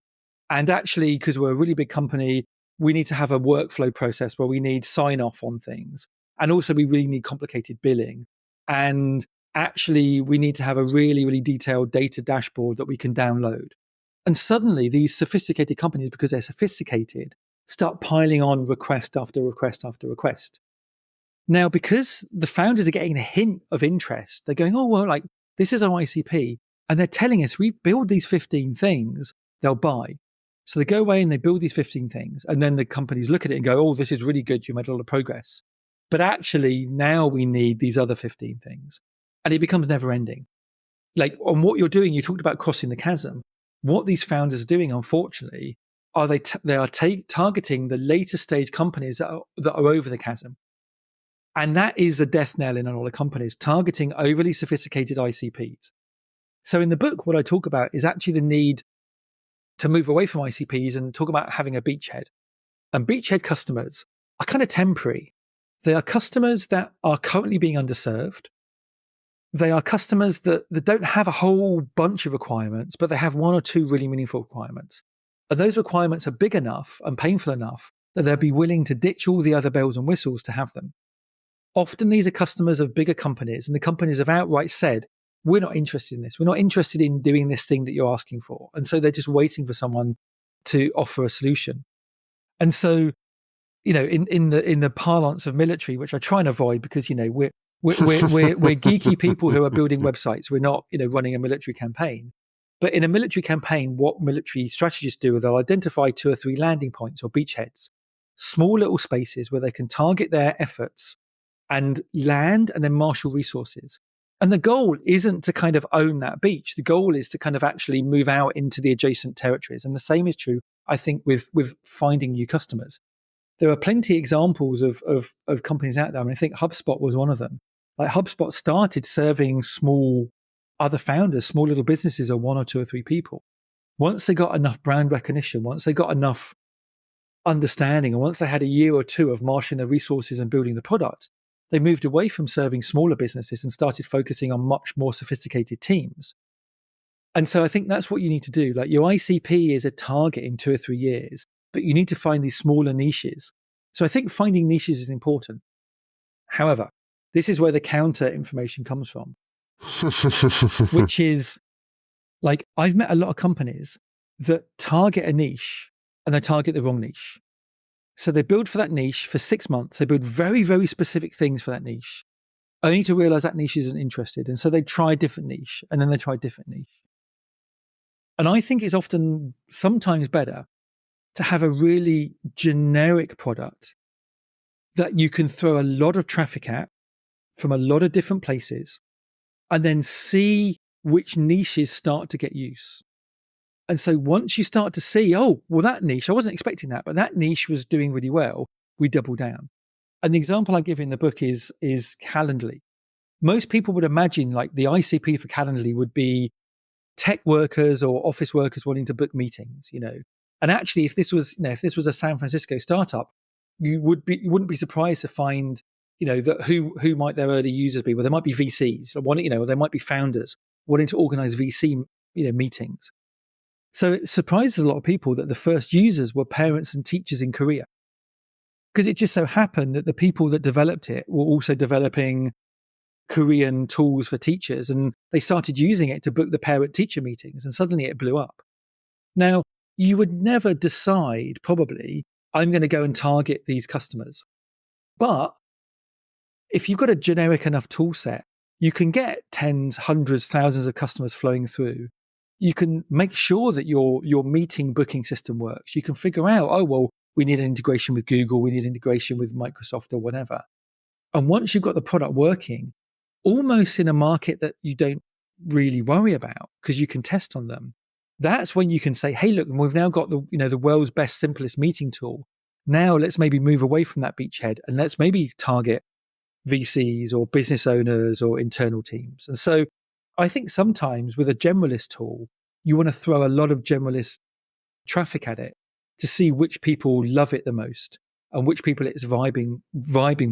And actually, because we're a really big company, we need to have a workflow process where we need sign off on things. And also we really need complicated billing. And actually we need to have a really, really detailed data dashboard that we can download. And suddenly these sophisticated companies, because they're sophisticated, start piling on request after request after request. Now, because the founders are getting a hint of interest, they're going, oh, well, like this is our ICP. And they're telling us, we build these 15 things, they'll buy. So they go away and they build these 15 things. And then the companies look at it and go, oh, this is really good. You made a lot of progress. But actually, now we need these other 15 things. And it becomes never ending. Like on what you're doing, you talked about crossing the chasm. What these founders are doing, unfortunately, are they are targeting the later stage companies that are over the chasm. And that is a death knell in a lot of companies, targeting overly sophisticated ICPs. So in the book, what I talk about is actually the need to move away from ICPs and talk about having a beachhead. And beachhead customers are kind of temporary. They are customers that are currently being underserved. They are customers that don't have a whole bunch of requirements, but they have one or two really meaningful requirements. And those requirements are big enough and painful enough that they'll be willing to ditch all the other bells and whistles to have them. Often these are customers of bigger companies, and the companies have outright said, we're not interested in this. We're not interested in doing this thing that you're asking for. And so they're just waiting for someone to offer a solution. And so, in the parlance of military, which I try and avoid because, we're geeky people who are building websites. We're not, running a military campaign. But in a military campaign, what military strategists do is they'll identify 2 or 3 landing points or beachheads, small little spaces where they can target their efforts and land and then marshal resources. And the goal isn't to kind of own that beach. The goal is to kind of actually move out into the adjacent territories. And the same is true, I think, with finding new customers. There are plenty of examples of companies out there. I mean, I think HubSpot was one of them. Like HubSpot started serving small other founders, small little businesses of 1 or 2 or 3 people. Once they got enough brand recognition, once they got enough understanding, and once they had a year or 2 of marshalling their resources and building the product, they moved away from serving smaller businesses and started focusing on much more sophisticated teams. And so I think that's what you need to do. Like your ICP is a target in 2 or 3 years, but you need to find these smaller niches. So I think finding niches is important. However, this is where the counter information comes from, which is like I've met a lot of companies that target a niche and they target the wrong niche. So they build for that niche for 6 months. They build very, very specific things for that niche, only to realize that niche isn't interested. And so they try a different niche, and then they try a different niche. And I think it's often sometimes better to have a really generic product that you can throw a lot of traffic at from a lot of different places and then see which niches start to get use. And so once you start to see, oh, well, that niche, I wasn't expecting that, but that niche was doing really well, we double down. And the example I give in the book is Calendly. Most people would imagine like the ICP for Calendly would be tech workers or office workers wanting to book meetings, And actually, if this was, if this was a San Francisco startup, you wouldn't be surprised to find, that who might their early users be? Well, there might be VCs, or there might be founders wanting to organize VC, meetings. So it surprises a lot of people that the first users were parents and teachers in Korea, because it just so happened that the people that developed it were also developing Korean tools for teachers, and they started using it to book the parent-teacher meetings, and suddenly it blew up. Now, you would never decide, probably, I'm going to go and target these customers. But if you've got a generic enough tool set, you can get tens, hundreds, thousands of customers flowing through. You can make sure that your meeting booking system works. You can figure out, oh, well, we need an integration with Google, we need integration with Microsoft or whatever. And once you've got the product working, almost in a market that you don't really worry about because you can test on them, that's when you can say, hey, look, we've now got the world's best, simplest meeting tool. Now let's maybe move away from that beachhead and let's maybe target VCs or business owners or internal teams. And so I think sometimes with a generalist tool, you want to throw a lot of generalist traffic at it to see which people love it the most and which people it's vibing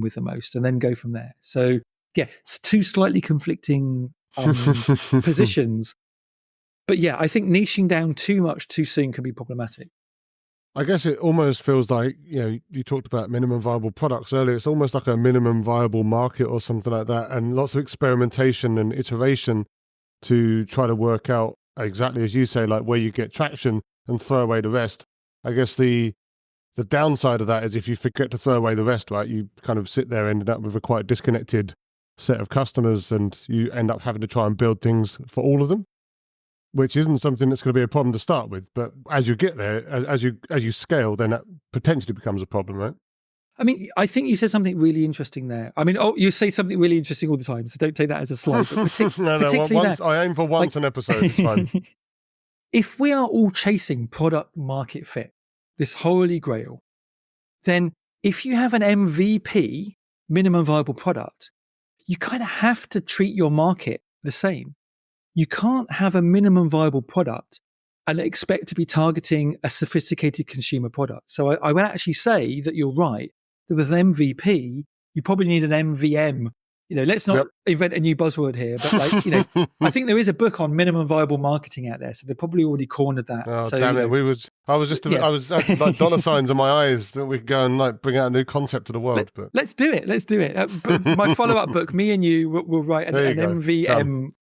with the most, and then go from there. So yeah, it's two slightly conflicting positions. But yeah, I think niching down too much too soon can be problematic. I guess it almost feels like, you talked about minimum viable products earlier. It's almost like a minimum viable market or something like that, and lots of experimentation and iteration to try to work out exactly as you say, like where you get traction and throw away the rest. I guess the downside of that is if you forget to throw away the rest, right, you kind of sit there ended up with a quite disconnected set of customers, and you end up having to try and build things for all of them, which isn't something that's going to be a problem to start with. But as you get there, as you scale, then that potentially becomes a problem, right? I mean, I think you said something really interesting there. I mean, you say something really interesting all the time, so don't take that as a slight. No, I aim for once an episode, it's fine. If we are all chasing product market fit, this holy grail, then if you have an MVP, minimum viable product, you kind of have to treat your market the same. You can't have a minimum viable product and expect to be targeting a sophisticated consumer product. So I would actually say that you're right, that with an MVP, you probably need an MVM. Let's not invent a new buzzword here, but I think there is a book on minimum viable marketing out there, so they probably already cornered that. Oh, so, damn it! I was like dollar signs in my eyes that we could go and like bring out a new concept to the world. But let's do it. But my follow-up book, me and you will write an MVM. Done.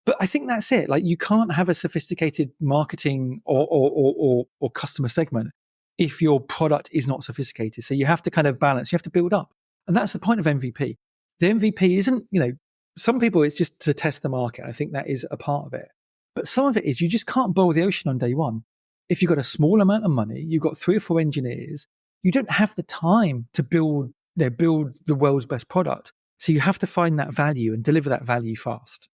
But I think that's it. Like, you can't have a sophisticated marketing or customer segment if your product is not sophisticated. So you have to kind of balance. You have to build up, and that's the point of MVP. The MVP isn't, some people it's just to test the market. I think that is a part of it. But some of it is you just can't boil the ocean on day one. If you've got a small amount of money, you've got 3 or 4 engineers, you don't have the time to build the world's best product. So you have to find that value and deliver that value fast.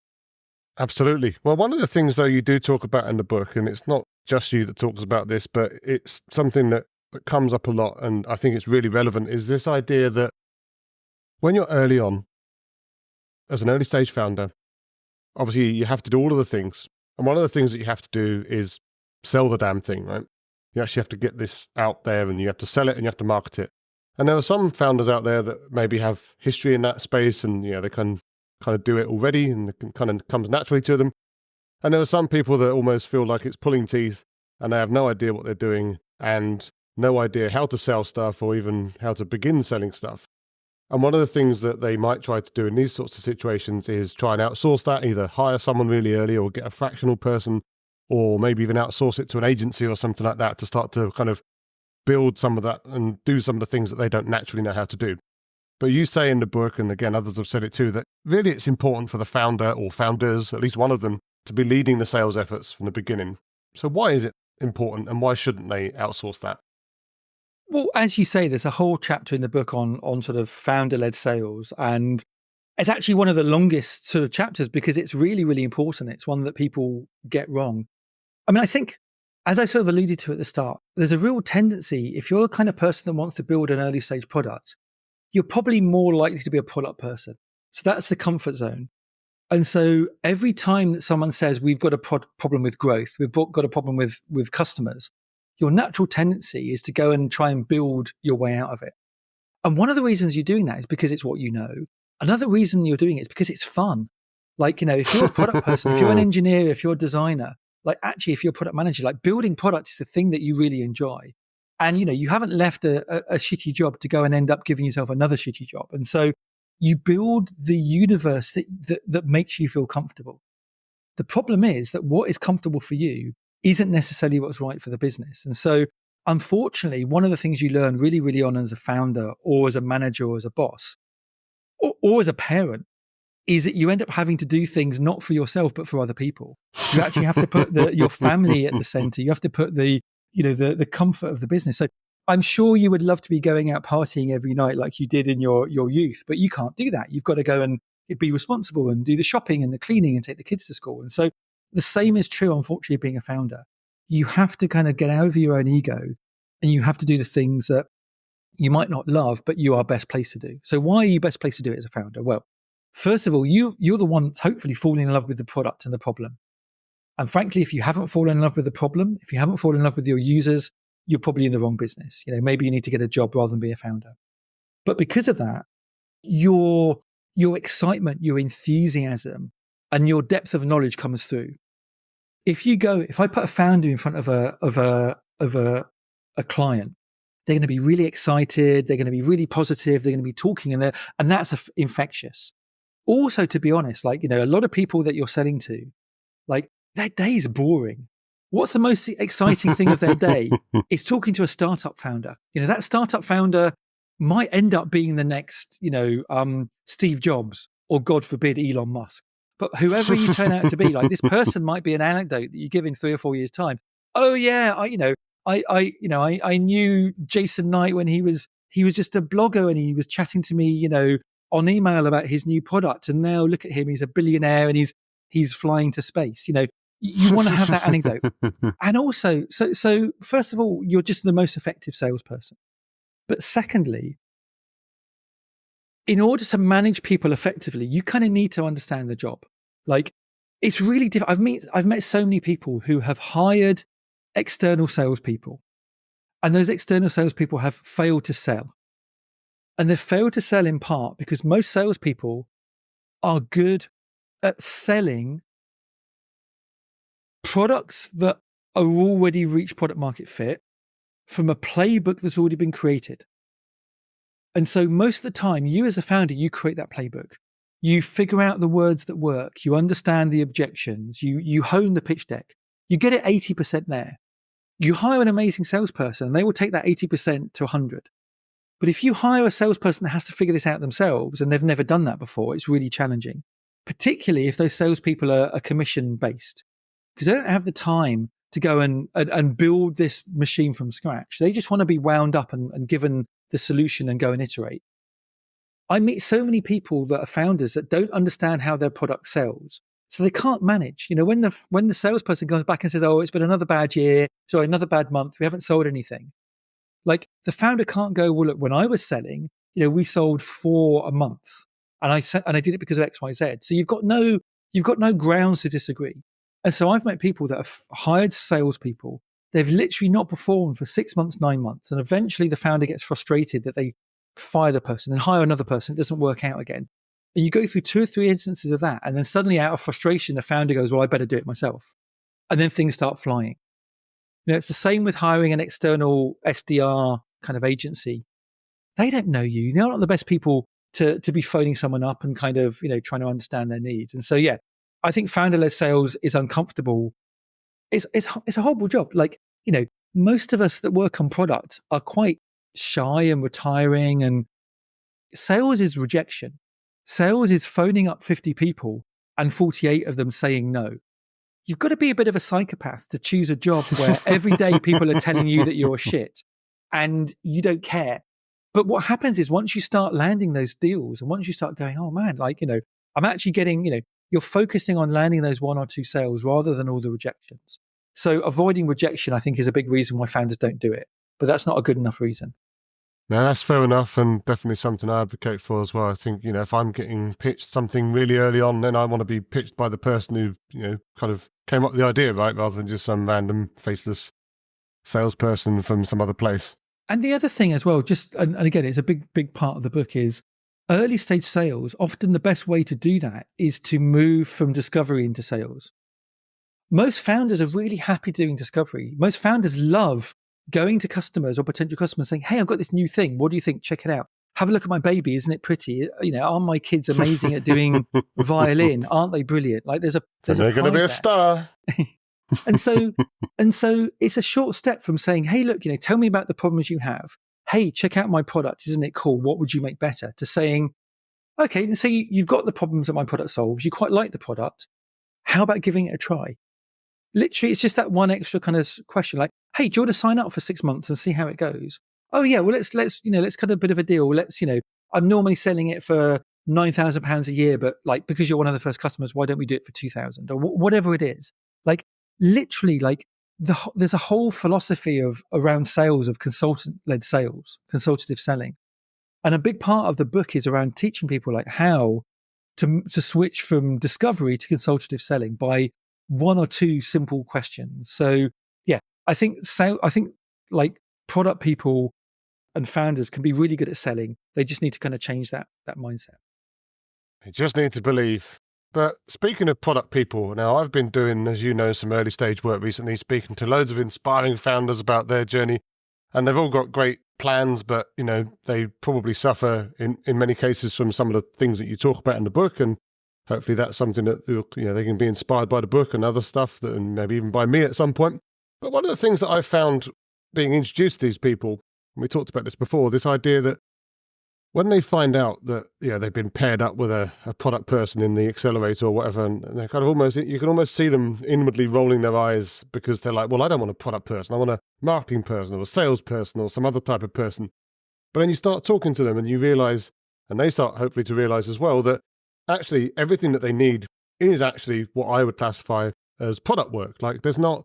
Absolutely. Well, one of the things, though, you do talk about in the book, and it's not just you that talks about this, but it's something that comes up a lot, and I think it's really relevant, is this idea that when you're early on, as an early stage founder, obviously you have to do all of the things. And one of the things that you have to do is sell the damn thing, right? You actually have to get this out there, and you have to sell it, and you have to market it. And there are some founders out there that maybe have history in that space, and they can kind of do it already, and it kind of comes naturally to them. And there are some people that almost feel like it's pulling teeth, and they have no idea what they're doing and no idea how to sell stuff or even how to begin selling stuff. And one of the things that they might try to do in these sorts of situations is try and outsource that, either hire someone really early or get a fractional person, or maybe even outsource it to an agency or something like that to start to kind of build some of that and do some of the things that they don't naturally know how to do. But you say in the book, and again, others have said it too, that really it's important for the founder or founders, at least one of them, to be leading the sales efforts from the beginning. So why is it important, and why shouldn't they outsource that? Well, as you say, there's a whole chapter in the book on sort of founder-led sales, and it's actually one of the longest sort of chapters because it's really, really important. It's one that people get wrong. I mean, I think, as I sort of alluded to at the start, there's a real tendency, if you're the kind of person that wants to build an early stage product, you're probably more likely to be a product person. So that's the comfort zone. And so every time that someone says we've got a problem with growth, we've got a problem with customers, your natural tendency is to go and try and build your way out of it. And one of the reasons you're doing that is because it's what you know. Another reason you're doing it is because it's fun. Like, if you're a product person, if you're an engineer, if you're a designer, like actually, if you're a product manager, like building products is a thing that you really enjoy. And, you haven't left a shitty job to go and end up giving yourself another shitty job. And so you build the universe that makes you feel comfortable. The problem is that what is comfortable for you isn't necessarily what's right for the business. And so, unfortunately, one of the things you learn really, really on as a founder or as a manager or as a boss or as a parent is that you end up having to do things not for yourself, but for other people. You actually have to put your family at the center. You have to put the comfort of the business. So I'm sure you would love to be going out partying every night like you did in your youth, but you can't do that. You've got to go and be responsible and do the shopping and the cleaning and take the kids to school. And so the same is true, unfortunately, being a founder. You have to kind of get over your own ego and you have to do the things that you might not love, but you are best placed to do. So why are you best placed to do it as a founder? Well, first of all, you're the one that's hopefully falling in love with the product and the problem. And frankly, if you haven't fallen in love with the problem, if you haven't fallen in love with your users, you're probably in the wrong business. Maybe you need to get a job rather than be a founder. But because of that, your excitement, your enthusiasm, and your depth of knowledge comes through. If I put a founder in front of a client, they're going to be really excited, they're going to be really positive, they're going to be talking, and that's infectious. Also, to be honest, a lot of people that you're selling to, like, their day is boring. What's the most exciting thing of their day? It's talking to a startup founder. That startup founder might end up being the next, Steve Jobs, or God forbid, Elon Musk. But whoever you turn out to be, like, this person might be an anecdote that you give in 3 or 4 years' time. Oh yeah, I knew Jason Knight when he was just a blogger and he was chatting to me, on email about his new product. And now look at him, he's a billionaire and he's flying to space. You want to have that anecdote. And also, so first of all, you're just the most effective salesperson. But secondly, in order to manage people effectively, you kind of need to understand the job. Like, it's really difficult. I've met so many people who have hired external salespeople, and those external salespeople have failed to sell. And they've failed to sell in part because most salespeople are good at selling products that are already reached product market fit from a playbook that's already been created. And so most of the time, you as a founder, you create that playbook. You figure out the words that work. You understand the objections. You hone the pitch deck. You get it 80% there. You hire an amazing salesperson, and they will take that 80% to 100. But if you hire a salesperson that has to figure this out themselves, and they've never done that before, it's really challenging, particularly if those salespeople are commission-based, because they don't have the time to go and build this machine from scratch. They just want to be wound up and given the solution and go and iterate. I meet so many people that are founders that don't understand how their product sells. So they can't manage. When the salesperson comes back and says, "Oh, it's been another bad year, sorry, another bad month, we haven't sold anything." Like, the founder can't go, "Well, look, when I was selling, we sold 4 a month, and I did it because of X, Y, Z." So you've got no grounds to disagree. And so I've met people that have hired salespeople. They've literally not performed for 6 months, 9 months, and eventually the founder gets frustrated that they fire the person and hire another person. It doesn't work out again. And you go through 2 or 3 instances of that, and then suddenly, out of frustration, the founder goes, "Well, I better do it myself." And then things start flying. It's the same with hiring an external SDR kind of agency. They don't know you. They're not the best people to be phoning someone up and kind of, trying to understand their needs. And so, yeah, I think founder-led sales is uncomfortable. It's a horrible job. Like, most of us that work on product are quite shy and retiring, and sales is rejection. Sales is phoning up 50 people and 48 of them saying no. You've got to be a bit of a psychopath to choose a job where every day people are telling you that you're shit and you don't care. But what happens is, once you start landing those deals and once you start going, "Oh man, I'm actually getting, you're focusing on landing those 1 or 2 sales rather than all the rejections." So avoiding rejection, I think, is a big reason why founders don't do it. But that's not a good enough reason. Now that's fair enough, and definitely something I advocate for as well. I think, if I'm getting pitched something really early on, then I want to be pitched by the person who, kind of came up with the idea, right? Rather than just some random faceless salesperson from some other place. And the other thing as well, and again, it's a big part of the book, is early stage sales. Often the best way to do that is to move from discovery into sales. Most founders are really happy doing discovery. Most founders love going to customers or potential customers saying, hey, I've got this new thing. What do you think? Check it out. Have a look at my baby. Isn't it pretty? Aren't my kids amazing at doing violin? Aren't they brilliant? Like there's a they're going to be a star. and so it's a short step from saying, hey, look, tell me about the problems you have. Hey, check out my product. Isn't it cool? What would you make better? To saying, okay, so you've got the problems that my product solves. You quite like the product. How about giving it a try? Literally, it's just that one extra kind of question, like, hey, do you want to sign up for 6 months and see how it goes? Oh yeah, well let's cut a bit of a deal. I'm normally selling it for £9,000 a year, but like because you're one of the first customers, why don't we do it for 2,000 or whatever it is? Like literally, like there's a whole philosophy around sales of consultant-led sales, consultative selling, and a big part of the book is around teaching people like how to switch from discovery to consultative selling by one or two simple questions. So yeah, I think like product people and founders can be really good at selling. They just need to kind of change that mindset. You just need to believe. But speaking of product people, now I've been doing, as you know, some early stage work recently, speaking to loads of inspiring founders about their journey, and they've all got great plans, but they probably suffer in many cases from some of the things that you talk about in the book, and hopefully that's something that they can be inspired by the book and other stuff, and maybe even by me at some point. But one of the things that I've found being introduced to these people, and we talked about this before, this idea that when they find out that they've been paired up with a product person in the accelerator or whatever, and they're kind of you can almost see them inwardly rolling their eyes because they're like, well, I don't want a product person, I want a marketing person or a salesperson or some other type of person. But then you start talking to them and you realize, and they start hopefully to realize as well, that actually everything that they need is actually what I would classify as product work. Like there's not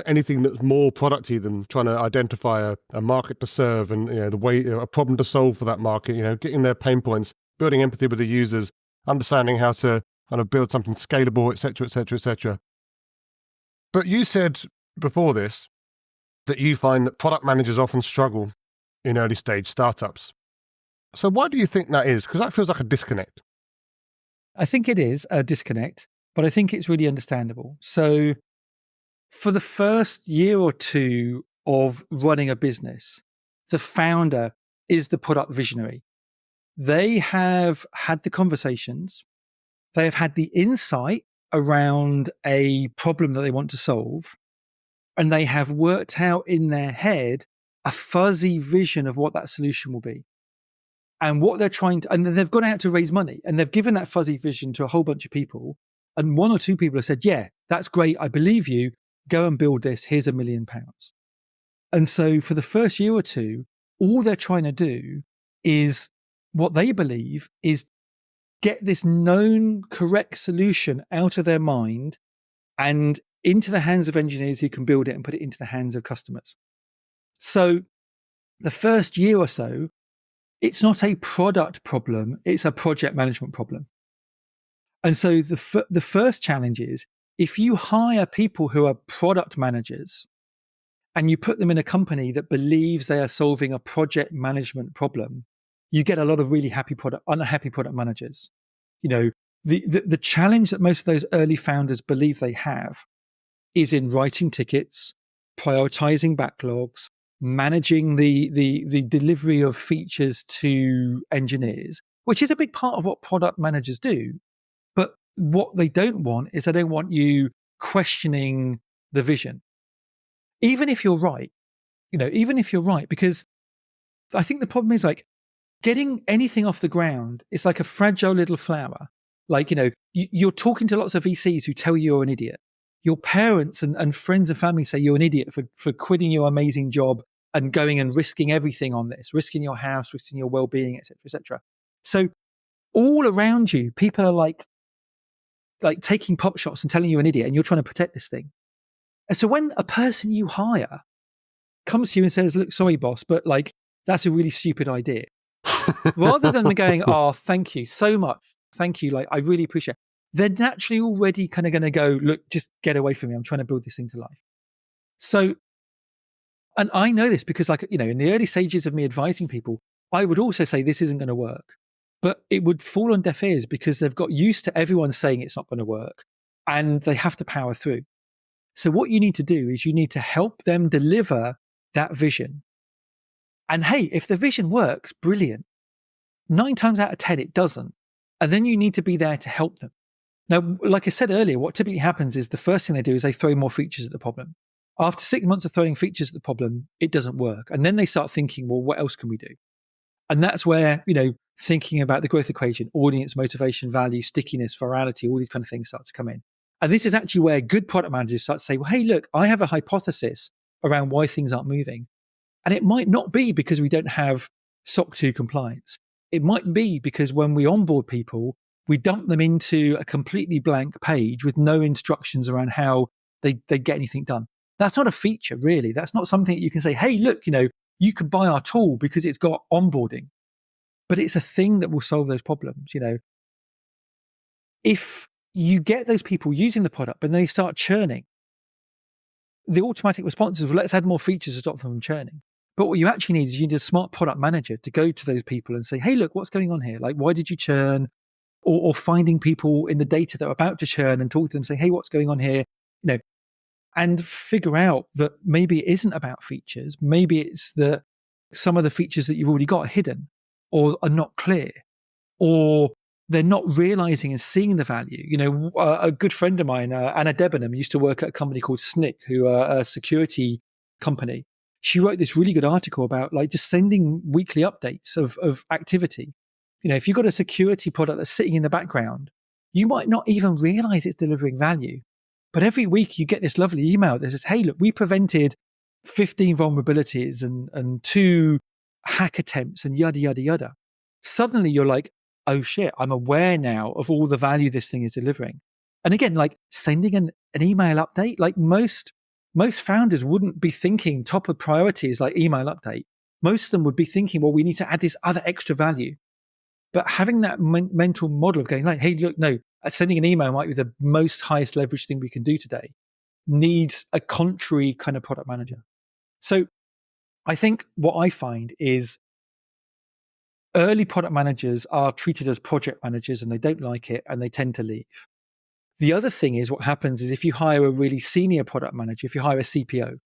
anything that's more producty than trying to identify a market to serve and the way a problem to solve for that market, getting their pain points, building empathy with the users, understanding how to kind of build something scalable, etc., etc., etc. But you said before this that you find that product managers often struggle in early stage startups. So why do you think that is? Because that feels like a disconnect. I think it is a disconnect, but I think it's really understandable. So for the first year or two of running a business, the founder is the product visionary. They have had the conversations. They have had the insight around a problem that they want to solve. And they have worked out in their head a fuzzy vision of what that solution will be. And what they're trying to, and then they've gone out to raise money and they've given that fuzzy vision to a whole bunch of people. And one or two people have said, yeah, that's great. I believe you. Go and build this. Here's £1 million. And so for the first year or two, all they're trying to do is what they believe is get this known correct solution out of their mind and into the hands of engineers who can build it and put it into the hands of customers. So the first year or so, it's not a product problem, it's a project management problem. And so the first challenge is if you hire people who are product managers and you put them in a company that believes they are solving a project management problem, you get a lot of really unhappy product managers. The challenge that most of those early founders believe they have is in writing tickets, prioritizing backlogs, managing the delivery of features to engineers, which is a big part of what product managers do. But what they don't want is they don't want you questioning the vision. Even if you're right, because I think the problem is like getting anything off the ground is like a fragile little flower. Like, you're talking to lots of VCs who tell you you're an idiot. Your parents and friends and family say you're an idiot for quitting your amazing job and going and risking everything on this, risking your house, risking your well-being, et cetera, et cetera. So all around you, people are like taking pop shots and telling you an idiot and you're trying to protect this thing. And so when a person you hire comes to you and says, look, sorry, boss, but like that's a really stupid idea. Rather than them going, oh, thank you so much. Thank you. Like, I really appreciate it. They're naturally already kind of going to go, look, just get away from me. I'm trying to build this thing to life. So, and I know this because, like, in the early stages of me advising people, I would also say this isn't going to work, but it would fall on deaf ears because they've got used to everyone saying it's not going to work and they have to power through. So what you need to do is you need to help them deliver that vision. And hey, if the vision works, brilliant. 9 times out of 10, it doesn't. And then you need to be there to help them. Now, like I said earlier, what typically happens is the first thing they do is they throw more features at the problem. After 6 months of throwing features at the problem, it doesn't work. And then they start thinking, well, what else can we do? And that's where, thinking about the growth equation, audience, motivation, value, stickiness, virality, all these kind of things start to come in. And this is actually where good product managers start to say, well, hey, look, I have a hypothesis around why things aren't moving. And it might not be because we don't have SOC 2 compliance. It might be because when we onboard people, we dump them into a completely blank page with no instructions around how they get anything done. That's not a feature, really. That's not something that you can say, hey, look, you could buy our tool because it's got onboarding. But it's a thing that will solve those problems. If you get those people using the product and they start churning, the automatic response is, well, let's add more features to stop them from churning. But what you actually need is you need a smart product manager to go to those people and say, hey, look, what's going on here? Like, why did you churn? Or finding people in the data that are about to churn and talk to them, say, hey, what's going on here? And figure out that maybe it isn't about features. Maybe it's that some of the features that you've already got are hidden or are not clear, or they're not realizing and seeing the value. A good friend of mine, Anna Debenham, used to work at a company called SNCC, who are a security company. She wrote this really good article about like just sending weekly updates of activity. If you've got a security product that's sitting in the background, you might not even realize it's delivering value. But every week you get this lovely email that says, hey, look, we prevented 15 vulnerabilities and 2 hack attempts and yada, yada, yada. Suddenly you're like, oh shit, I'm aware now of all the value this thing is delivering. And again, like sending an email update, like most founders wouldn't be thinking top of priorities like email update. Most of them would be thinking, well, we need to add this other extra value. But having that mental model of going like, hey, look, no, sending an email might be the most highest leverage thing we can do today, needs a contrary kind of product manager. So I think what I find is early product managers are treated as project managers and they don't like it and they tend to leave. The other thing is what happens is if you hire a really senior product manager, if you hire a CPO,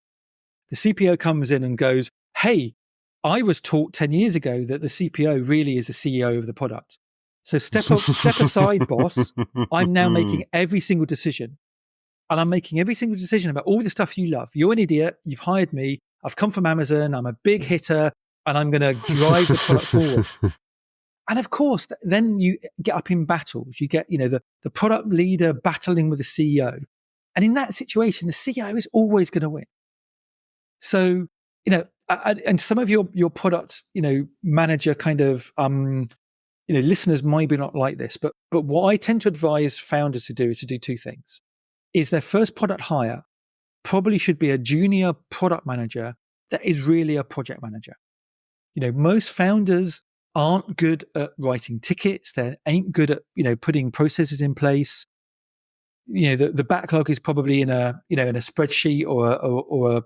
the CPO comes in and goes, hey, I was taught 10 years ago that the CPO really is the CEO of the product. So step aside, boss. I'm now making every single decision. And I'm making every single decision about all the stuff you love. You're an idiot. You've hired me. I've come from Amazon. I'm a big hitter. And I'm going to drive the product forward. And of course, then you get up in battles. You get, the product leader battling with the CEO. And in that situation, the CEO is always going to win. So, and some of your product, manager kind of, listeners maybe not like this, but what I tend to advise founders to do is to do 2 things. Is their first product hire probably should be a junior product manager that is really a project manager. Most founders aren't good at writing tickets. They ain't good at, putting processes in place. The backlog is probably in a spreadsheet or a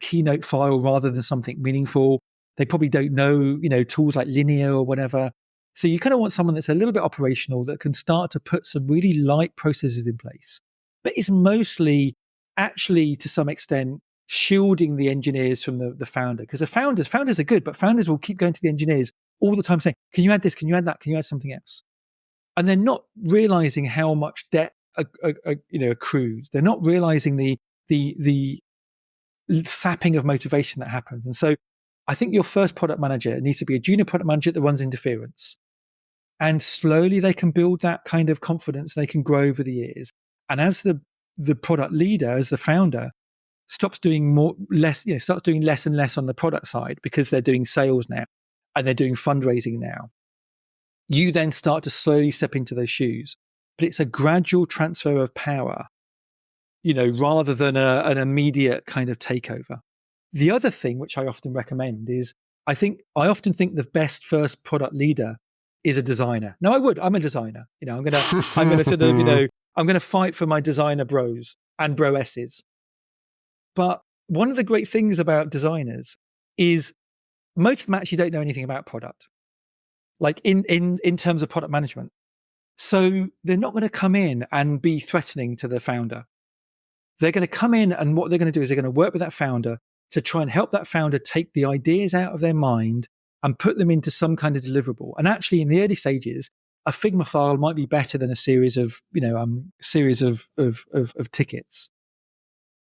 Keynote file rather than something meaningful. They probably don't know, tools like Linear or whatever. So you kind of want someone that's a little bit operational that can start to put some really light processes in place, but is mostly actually to some extent shielding the engineers from the founder. Because the founders are good, but founders will keep going to the engineers all the time saying, can you add this? Can you add that? Can you add something else? And they're not realizing how much debt accrues. They're not realizing the sapping of motivation that happens. And so I think your first product manager needs to be a junior product manager that runs interference. And slowly they can build that kind of confidence. They can grow over the years. And as the product leader, as the founder, starts doing less and less on the product side because they're doing sales now and they're doing fundraising now, you then start to slowly step into those shoes. But it's a gradual transfer of power, rather than an immediate kind of takeover. The other thing which I often recommend is I often think the best first product leader is a designer. No, I'm a designer. I'm gonna sort of, I'm gonna fight for my designer bros and broesses. But one of the great things about designers is most of them actually don't know anything about product, like in terms of product management. So they're not going to come in and be threatening to the founder. They're going to come in, and what they're going to do is they're going to work with that founder to try and help that founder take the ideas out of their mind and put them into some kind of deliverable. And actually, in the early stages, a Figma file might be better than a series of tickets.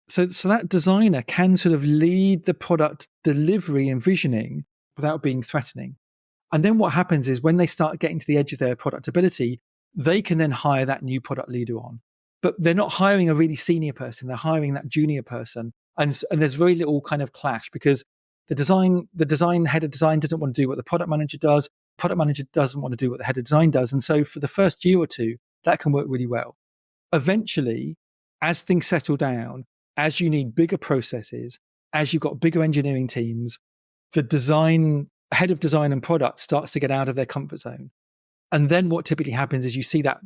So that designer can sort of lead the product delivery and visioning without being threatening. And then what happens is when they start getting to the edge of their productability, they can then hire that new product leader on. But they're not hiring a really senior person, they're hiring that junior person. And there's very little kind of clash because the head of design doesn't want to do what the product manager does. Product manager doesn't want to do what the head of design does. And so for the first year or two, that can work really well. Eventually, as things settle down, as you need bigger processes, as you've got bigger engineering teams, the head of design and product starts to get out of their comfort zone. And then what typically happens is you see that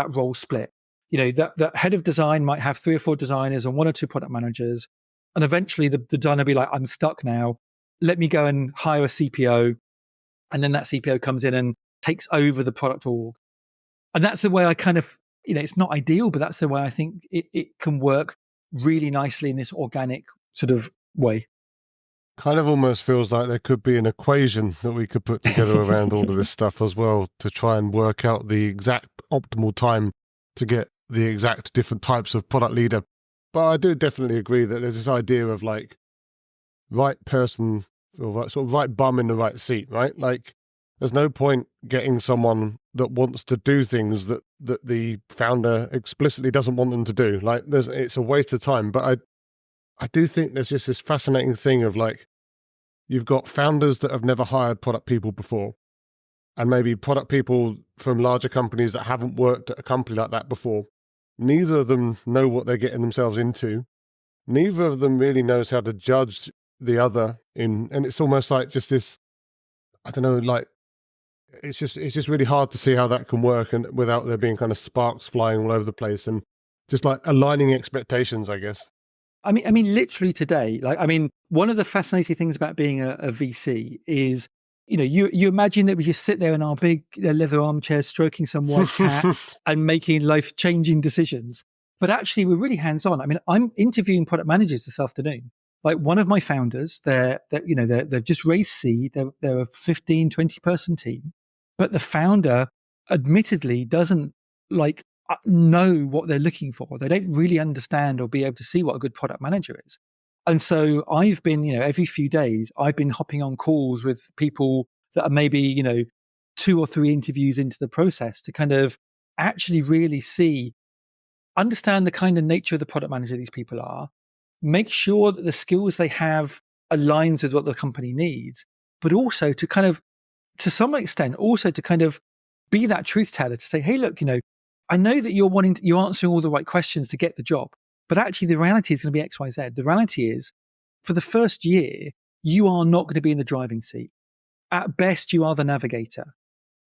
role split. That head of design might have 3 or 4 designers and 1 or 2 product managers. And eventually the designer will be like, I'm stuck now. Let me go and hire a CPO. And then that CPO comes in and takes over the product org. And that's the way I kind of, it's not ideal, but that's the way I think it can work really nicely in this organic sort of way. Kind of almost feels like there could be an equation that we could put together around all of this stuff as well to try and work out the exact optimal time to get the exact different types of product leader. But I do definitely agree that there's this idea of like right person or sort of right bum in the right seat, right? Like there's no point getting someone that wants to do things that the founder explicitly doesn't want them to do. Like it's a waste of time. But I do think there's just this fascinating thing of like, you've got founders that have never hired product people before, and maybe product people from larger companies that haven't worked at a company like that before. Neither of them know what they're getting themselves into. Neither of them really knows how to judge the other and it's almost like just this, I don't know, like it's just really hard to see how that can work and without there being kind of sparks flying all over the place and just like aligning expectations, I guess. I mean, literally today, one of the fascinating things about being a VC is, you imagine that we just sit there in our big leather armchairs, stroking some white cat and making life-changing decisions. But actually, we're really hands-on. I mean, I'm interviewing product managers this afternoon. Like one of my founders, they've just raised seed. They're a 15, 20 person team, but the founder admittedly doesn't know what they're looking for. They don't really understand or be able to see what a good product manager is. And so I've been, every few days, I've been hopping on calls with people that are maybe, 2 or 3 interviews into the process to kind of actually really understand the kind of nature of the product manager these people are, make sure that the skills they have aligns with what the company needs, but also to kind of, to some extent, also to kind of be that truth teller to say, hey, look, I know that you're answering all the right questions to get the job, but actually the reality is going to be X, Y, Z. The reality is for the first year, you are not going to be in the driving seat. At best, you are the navigator,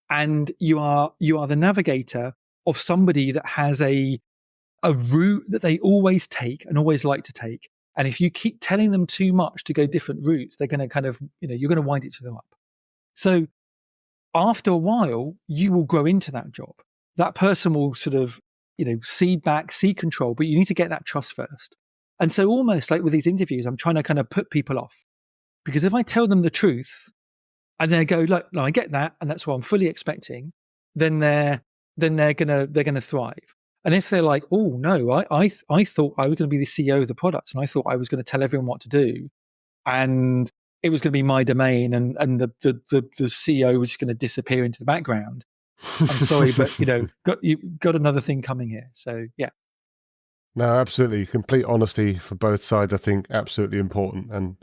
and you are the navigator of somebody that has a route that they always take and always like to take. And if you keep telling them too much to go different routes, they're going to kind of, you're going to wind it to them up. So after a while, you will grow into that job. That person will sort of, cede back, see control, but you need to get that trust first. And so almost like with these interviews, I'm trying to kind of put people off, because if I tell them the truth and they go, look, no, I get that, and that's what I'm fully expecting, then they're gonna thrive. And if they're like, oh no, I thought I was going to be the CEO of the product, and I thought I was going to tell everyone what to do, and it was going to be my domain, and the CEO was just going to disappear into the background. I'm sorry, but you've got another thing coming here. So yeah. No, absolutely. Complete honesty for both sides, I think, absolutely important and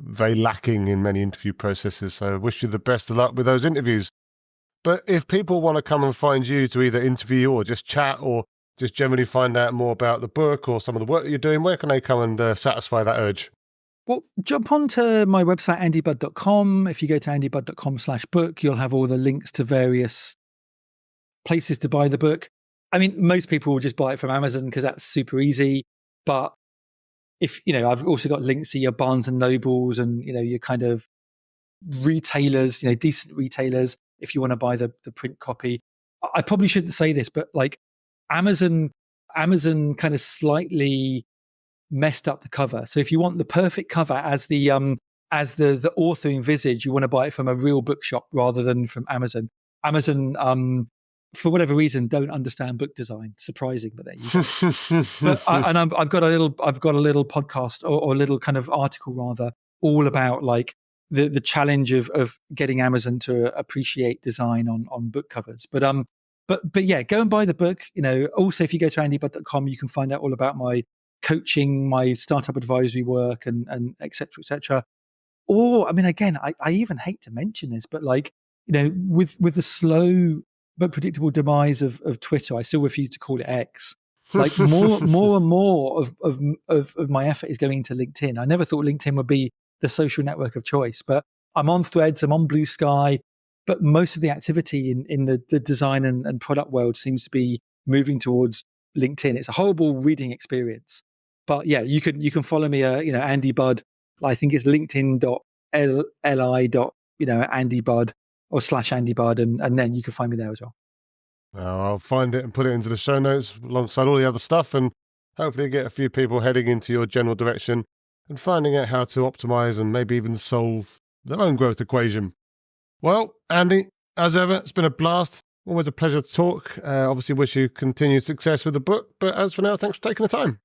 very lacking in many interview processes. So I wish you the best of luck with those interviews. But if people want to come and find you to either interview or just chat or just generally find out more about the book or some of the work that you're doing, where can they come and satisfy that urge? Well, jump onto my website, andybud.com. If you go to andybud.com/book, you'll have all the links to various places to buy the book. I mean, most people will just buy it from Amazon because that's super easy. But if, I've also got links to your Barnes and Nobles and, your kind of retailers, decent retailers, if you want to buy the print copy. I probably shouldn't say this, but like Amazon kind of slightly messed up the cover. So if you want the perfect cover as the author envisaged, you want to buy it from a real bookshop rather than from Amazon. Amazon, for whatever reason, don't understand book design. Surprising, but there you go. But I've got a little podcast or a little kind of article rather, all about like the challenge of getting Amazon to appreciate design on book covers. But yeah, go and buy the book. Also if you go to andybud.com, you can find out all about my coaching, my startup advisory work, and et cetera, et cetera. Or, I mean, again, I even hate to mention this, but like, with the slow but predictable demise of Twitter, I still refuse to call it X. Like more and more of my effort is going into LinkedIn. I never thought LinkedIn would be the social network of choice, but I'm on Threads, I'm on Blue Sky, but most of the activity in the design and product world seems to be moving towards LinkedIn. It's a horrible reading experience. But yeah, you can follow me, Andy Budd. I think it's linkedin.li. Andy Budd or /Andy Budd, and then you can find me there as well. I'll find it and put it into the show notes alongside all the other stuff, and hopefully get a few people heading into your general direction and finding out how to optimize and maybe even solve their own growth equation. Well, Andy, as ever, it's been a blast. Always a pleasure to talk. Obviously wish you continued success with the book, but as for now, thanks for taking the time.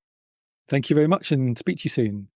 Thank you very much, and speak to you soon.